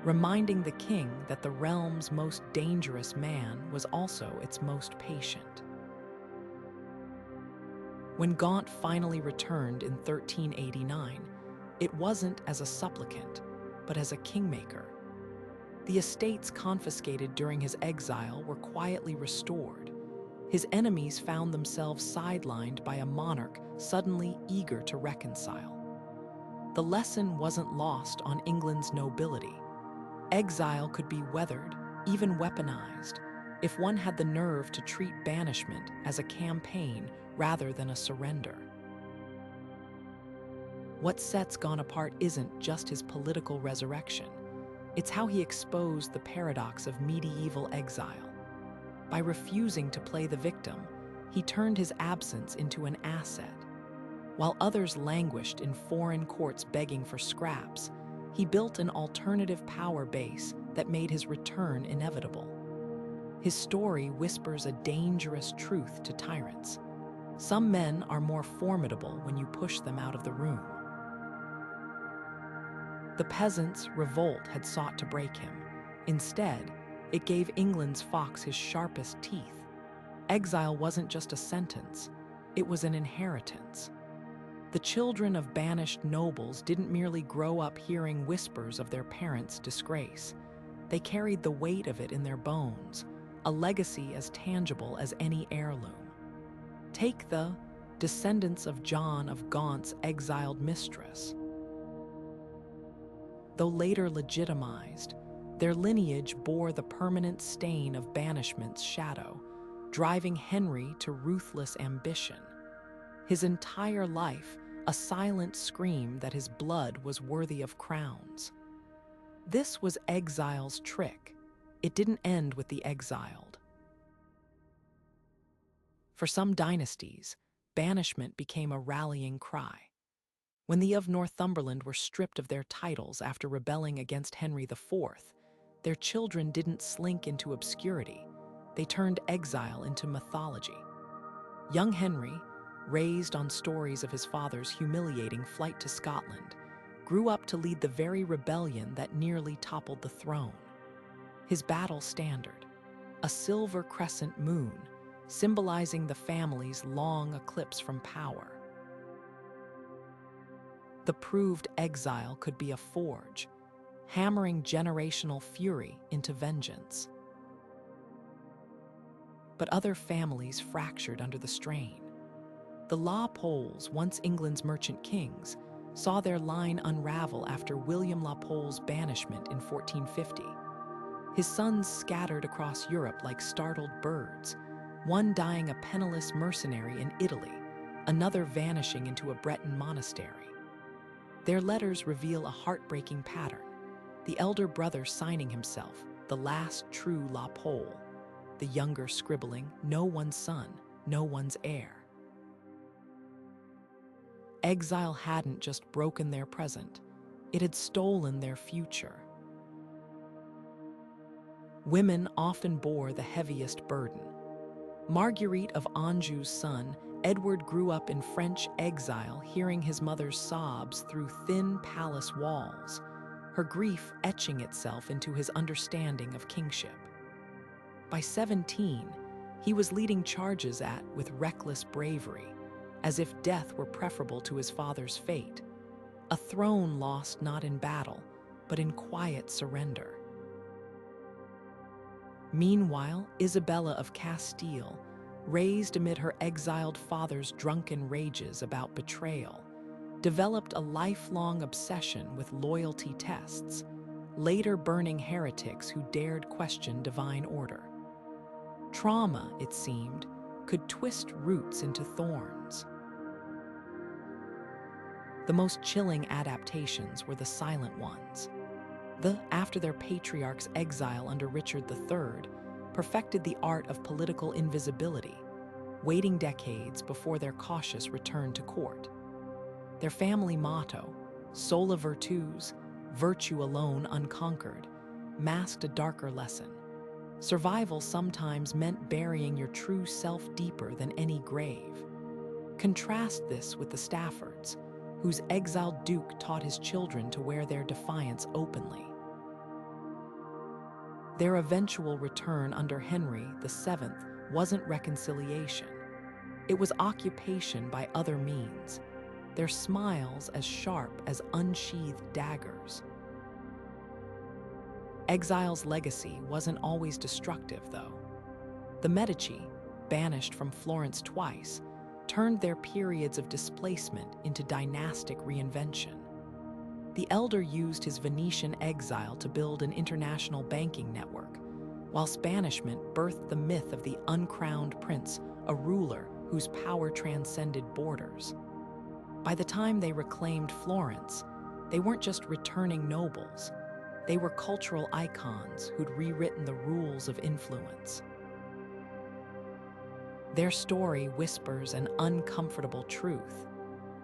A: reminding the king that the realm's most dangerous man was also its most patient. When Gaunt finally returned in 1389, it wasn't as a supplicant, but as a kingmaker. The estates confiscated during his exile were quietly restored. His enemies found themselves sidelined by a monarch suddenly eager to reconcile. The lesson wasn't lost on England's nobility. Exile could be weathered, even weaponized, if one had the nerve to treat banishment as a campaign rather than a surrender. What sets Gaunt apart isn't just his political resurrection. It's how he exposed the paradox of medieval exile. By refusing to play the victim, he turned his absence into an asset. While others languished in foreign courts begging for scraps, he built an alternative power base that made his return inevitable. His story whispers a dangerous truth to tyrants. Some men are more formidable when you push them out of the room. The peasants' revolt had sought to break him. Instead, it gave England's fox his sharpest teeth. Exile wasn't just a sentence, it was an inheritance. The children of banished nobles didn't merely grow up hearing whispers of their parents' disgrace. They carried the weight of it in their bones, a legacy as tangible as any heirloom. Take the descendants of John of Gaunt's exiled mistress. Though later legitimized, their lineage bore the permanent stain of banishment's shadow, driving Henry to ruthless ambition. His entire life, a silent scream that his blood was worthy of crowns. This was exile's trick. It didn't end with the exiled. For some dynasties, banishment became a rallying cry. When the of Northumberland were stripped of their titles after rebelling against Henry IV, their children didn't slink into obscurity. They turned exile into mythology. Young Henry, raised on stories of his father's humiliating flight to Scotland, grew up to lead the very rebellion that nearly toppled the throne. His battle standard, a silver crescent moon, symbolizing the family's long eclipse from power. The proved exile could be a forge, hammering generational fury into vengeance. But other families fractured under the strain. The Lapoles, once England's merchant kings, saw their line unravel after William Lapole's banishment in 1450. His sons scattered across Europe like startled birds, one dying a penniless mercenary in Italy, another vanishing into a Breton monastery. Their letters reveal a heartbreaking pattern, the elder brother signing himself, the last true Lapole, the younger scribbling, no one's son, no one's heir. Exile hadn't just broken their present, it had stolen their future. Women often bore the heaviest burden. Margaret of Anjou's son, Edward, grew up in French exile, hearing his mother's sobs through thin palace walls, her grief etching itself into his understanding of kingship. By 17, he was leading charges with reckless bravery, as if death were preferable to his father's fate, a throne lost not in battle, but in quiet surrender. Meanwhile, Isabella of Castile, raised amid her exiled father's drunken rages about betrayal, developed a lifelong obsession with loyalty tests, later burning heretics who dared question divine order. Trauma, it seemed, could twist roots into thorns. The most chilling adaptations were the silent ones. After their patriarch's exile under Richard III, perfected the art of political invisibility, waiting decades before their cautious return to court. Their family motto, sola virtus, virtue alone unconquered, masked a darker lesson. Survival sometimes meant burying your true self deeper than any grave. Contrast this with the Staffords, whose exiled duke taught his children to wear their defiance openly. Their eventual return under Henry VII wasn't reconciliation. It was occupation by other means, their smiles as sharp as unsheathed daggers. Exile's legacy wasn't always destructive, though. The Medici, banished from Florence twice, turned their periods of displacement into dynastic reinvention. The elder used his Venetian exile to build an international banking network, whilst banishment birthed the myth of the uncrowned prince, a ruler whose power transcended borders. By the time they reclaimed Florence, they weren't just returning nobles, they were cultural icons who'd rewritten the rules of influence. Their story whispers an uncomfortable truth.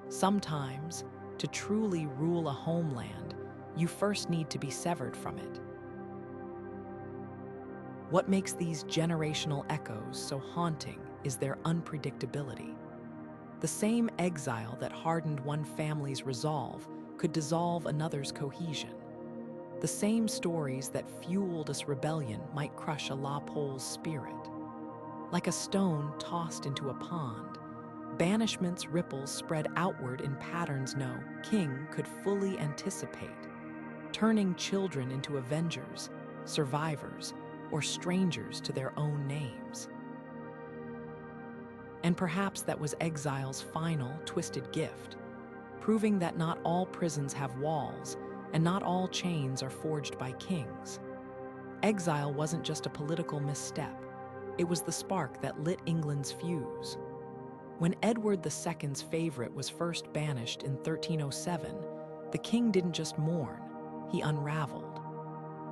A: Sometimes, to truly rule a homeland, you first need to be severed from it. What makes these generational echoes so haunting is their unpredictability. The same exile that hardened one family's resolve could dissolve another's cohesion. The same stories that fueled a rebellion might crush a La Pole's spirit. Like a stone tossed into a pond, banishment's ripples spread outward in patterns no king could fully anticipate, turning children into avengers, survivors, or strangers to their own names. And perhaps that was exile's final, twisted gift, proving that not all prisons have walls and not all chains are forged by kings. Exile wasn't just a political misstep, it was the spark that lit England's fuse. When Edward II's favorite was first banished in 1307, the king didn't just mourn, he unraveled.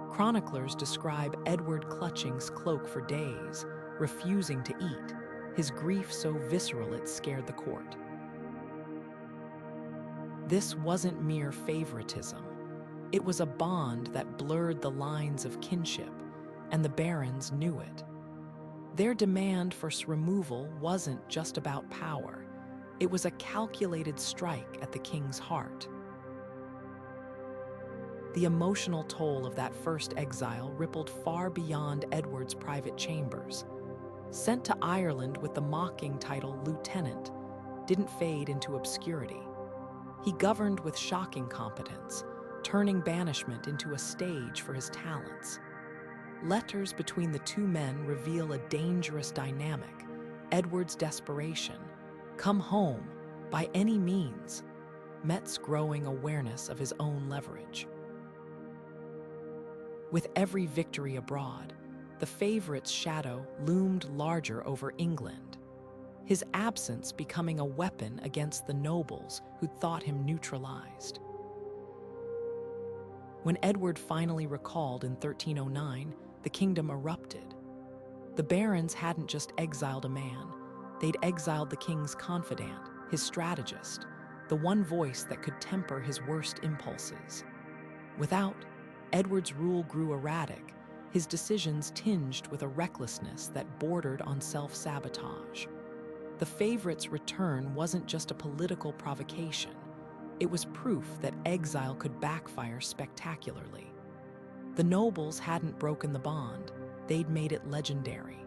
A: Chroniclers describe Edward clutching his cloak for days, refusing to eat, his grief so visceral it scared the court. This wasn't mere favoritism. It was a bond that blurred the lines of kinship, and the barons knew it. Their demand for removal wasn't just about power. It was a calculated strike at the king's heart. The emotional toll of that first exile rippled far beyond Edward's private chambers. Sent to Ireland with the mocking title lieutenant, didn't fade into obscurity. He governed with shocking competence, turning banishment into a stage for his talents. Letters between the two men reveal a dangerous dynamic: Edward's desperation, come home, by any means, Met's growing awareness of his own leverage. With every victory abroad, the favorite's shadow loomed larger over England, his absence becoming a weapon against the nobles who'd thought him neutralized. When Edward finally recalled in 1309, the kingdom erupted. The barons hadn't just exiled a man, they'd exiled the king's confidant, his strategist, the one voice that could temper his worst impulses. Without, Edward's rule grew erratic, his decisions tinged with a recklessness that bordered on self-sabotage. The favorite's return wasn't just a political provocation. It was proof that exile could backfire spectacularly. The nobles hadn't broken the bond, they'd made it legendary.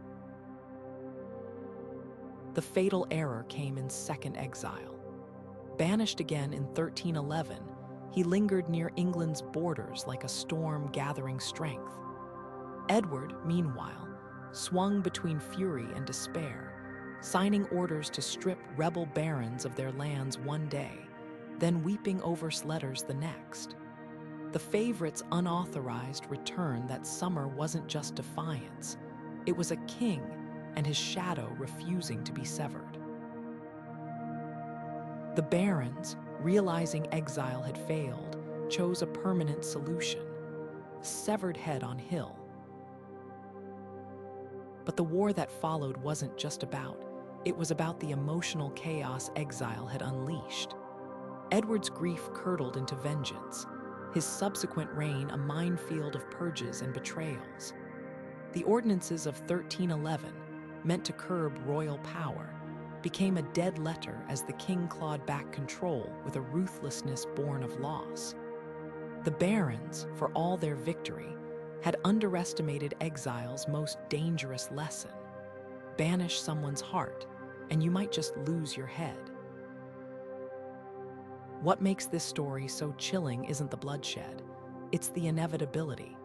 A: The fatal error came in second exile. Banished again in 1311, he lingered near England's borders like a storm gathering strength. Edward, meanwhile, swung between fury and despair, signing orders to strip rebel barons of their lands one day, then weeping over letters the next. The favorite's unauthorized return that summer wasn't just defiance, it was a king and his shadow refusing to be severed. The barons, realizing exile had failed, chose a permanent solution: severed head on hill. But the war that followed wasn't just it was about the emotional chaos exile had unleashed. Edward's grief curdled into vengeance, his subsequent reign a minefield of purges and betrayals. The ordinances of 1311, meant to curb royal power, became a dead letter as the king clawed back control with a ruthlessness born of loss. The barons, for all their victory, had underestimated exile's most dangerous lesson: banish someone's heart, and you might just lose your head. What makes this story so chilling isn't the bloodshed, it's the inevitability.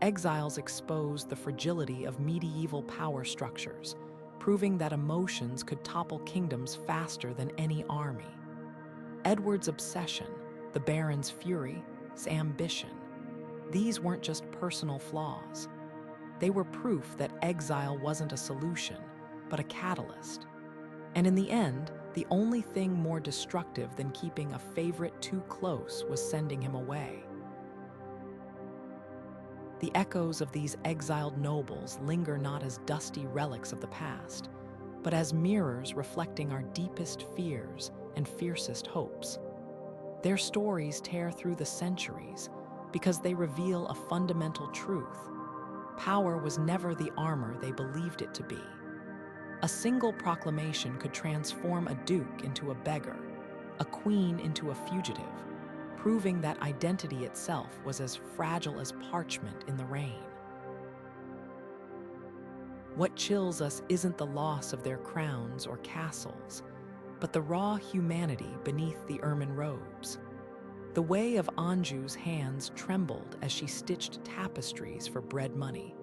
A: Exiles expose the fragility of medieval power structures, proving that emotions could topple kingdoms faster than any army. Edward's obsession, the barons' fury, his ambition, these weren't just personal flaws. They were proof that exile wasn't a solution, but a catalyst. And in the end, the only thing more destructive than keeping a favorite too close was sending him away. The echoes of these exiled nobles linger not as dusty relics of the past, but as mirrors reflecting our deepest fears and fiercest hopes. Their stories tear through the centuries because they reveal a fundamental truth: Power was never the armor they believed it to be. A single proclamation could transform a duke into a beggar, a queen into a fugitive, proving that identity itself was as fragile as parchment in the rain. What chills us isn't the loss of their crowns or castles, but the raw humanity beneath the ermine robes. The way of Anjou's hands trembled as she stitched tapestries for bread money,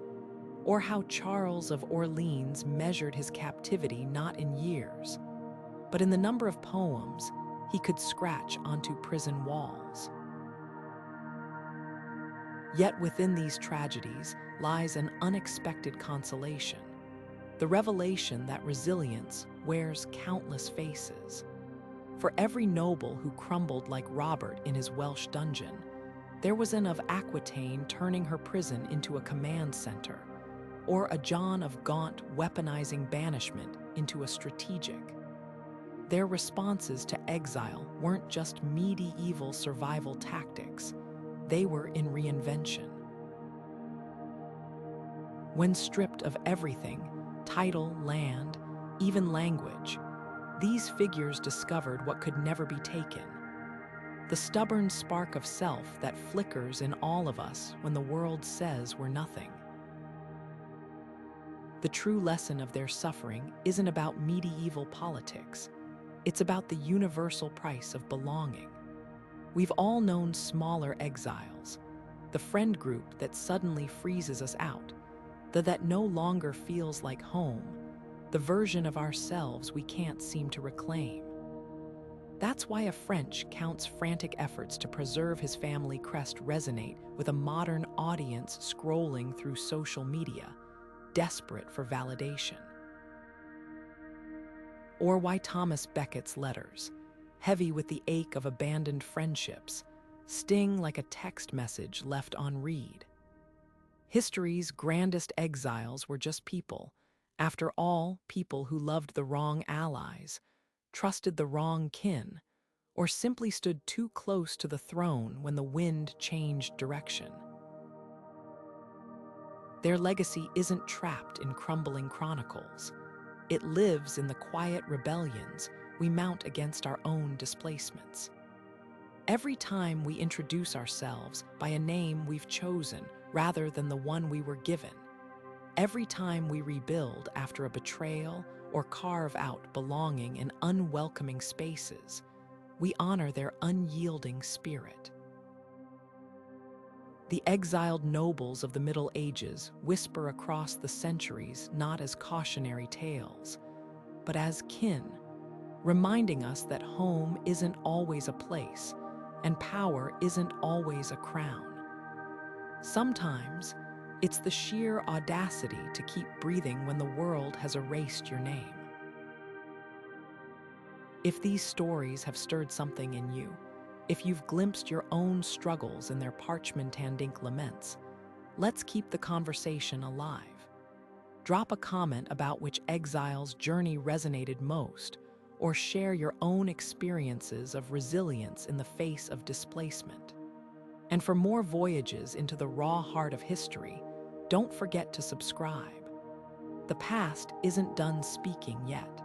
A: or how Charles of Orleans measured his captivity not in years, but in the number of poems he could scratch onto prison walls. Yet within these tragedies lies an unexpected consolation, the revelation that resilience wears countless faces. For every noble who crumbled like Robert in his Welsh dungeon, there was an of Aquitaine turning her prison into a command center, or a John of Gaunt weaponizing banishment into a strategic. Their responses to exile weren't just medieval survival tactics, they were in reinvention. When stripped of everything, title, land, even language, these figures discovered what could never be taken. The stubborn spark of self that flickers in all of us when the world says we're nothing. The true lesson of their suffering isn't about medieval politics. It's about the universal price of belonging. We've all known smaller exiles, the friend group that suddenly freezes us out, that no longer feels like home, the version of ourselves we can't seem to reclaim. That's why a French count's frantic efforts to preserve his family crest resonate with a modern audience scrolling through social media, desperate for validation. Or why Thomas Becket's letters, heavy with the ache of abandoned friendships, sting like a text message left unread. History's grandest exiles were just people. After all, people who loved the wrong allies, trusted the wrong kin, or simply stood too close to the throne when the wind changed direction. Their legacy isn't trapped in crumbling chronicles. It lives in the quiet rebellions we mount against our own displacements. Every time we introduce ourselves by a name we've chosen rather than the one we were given, every time we rebuild after a betrayal or carve out belonging in unwelcoming spaces, we honor their unyielding spirit. The exiled nobles of the Middle Ages whisper across the centuries not as cautionary tales, but as kin, reminding us that home isn't always a place and power isn't always a crown. Sometimes, it's the sheer audacity to keep breathing when the world has erased your name. If these stories have stirred something in you, if you've glimpsed your own struggles in their parchment and ink laments, let's keep the conversation alive. Drop a comment about which exile's journey resonated most, or share your own experiences of resilience in the face of displacement. And for more voyages into the raw heart of history, don't forget to subscribe. The past isn't done speaking yet.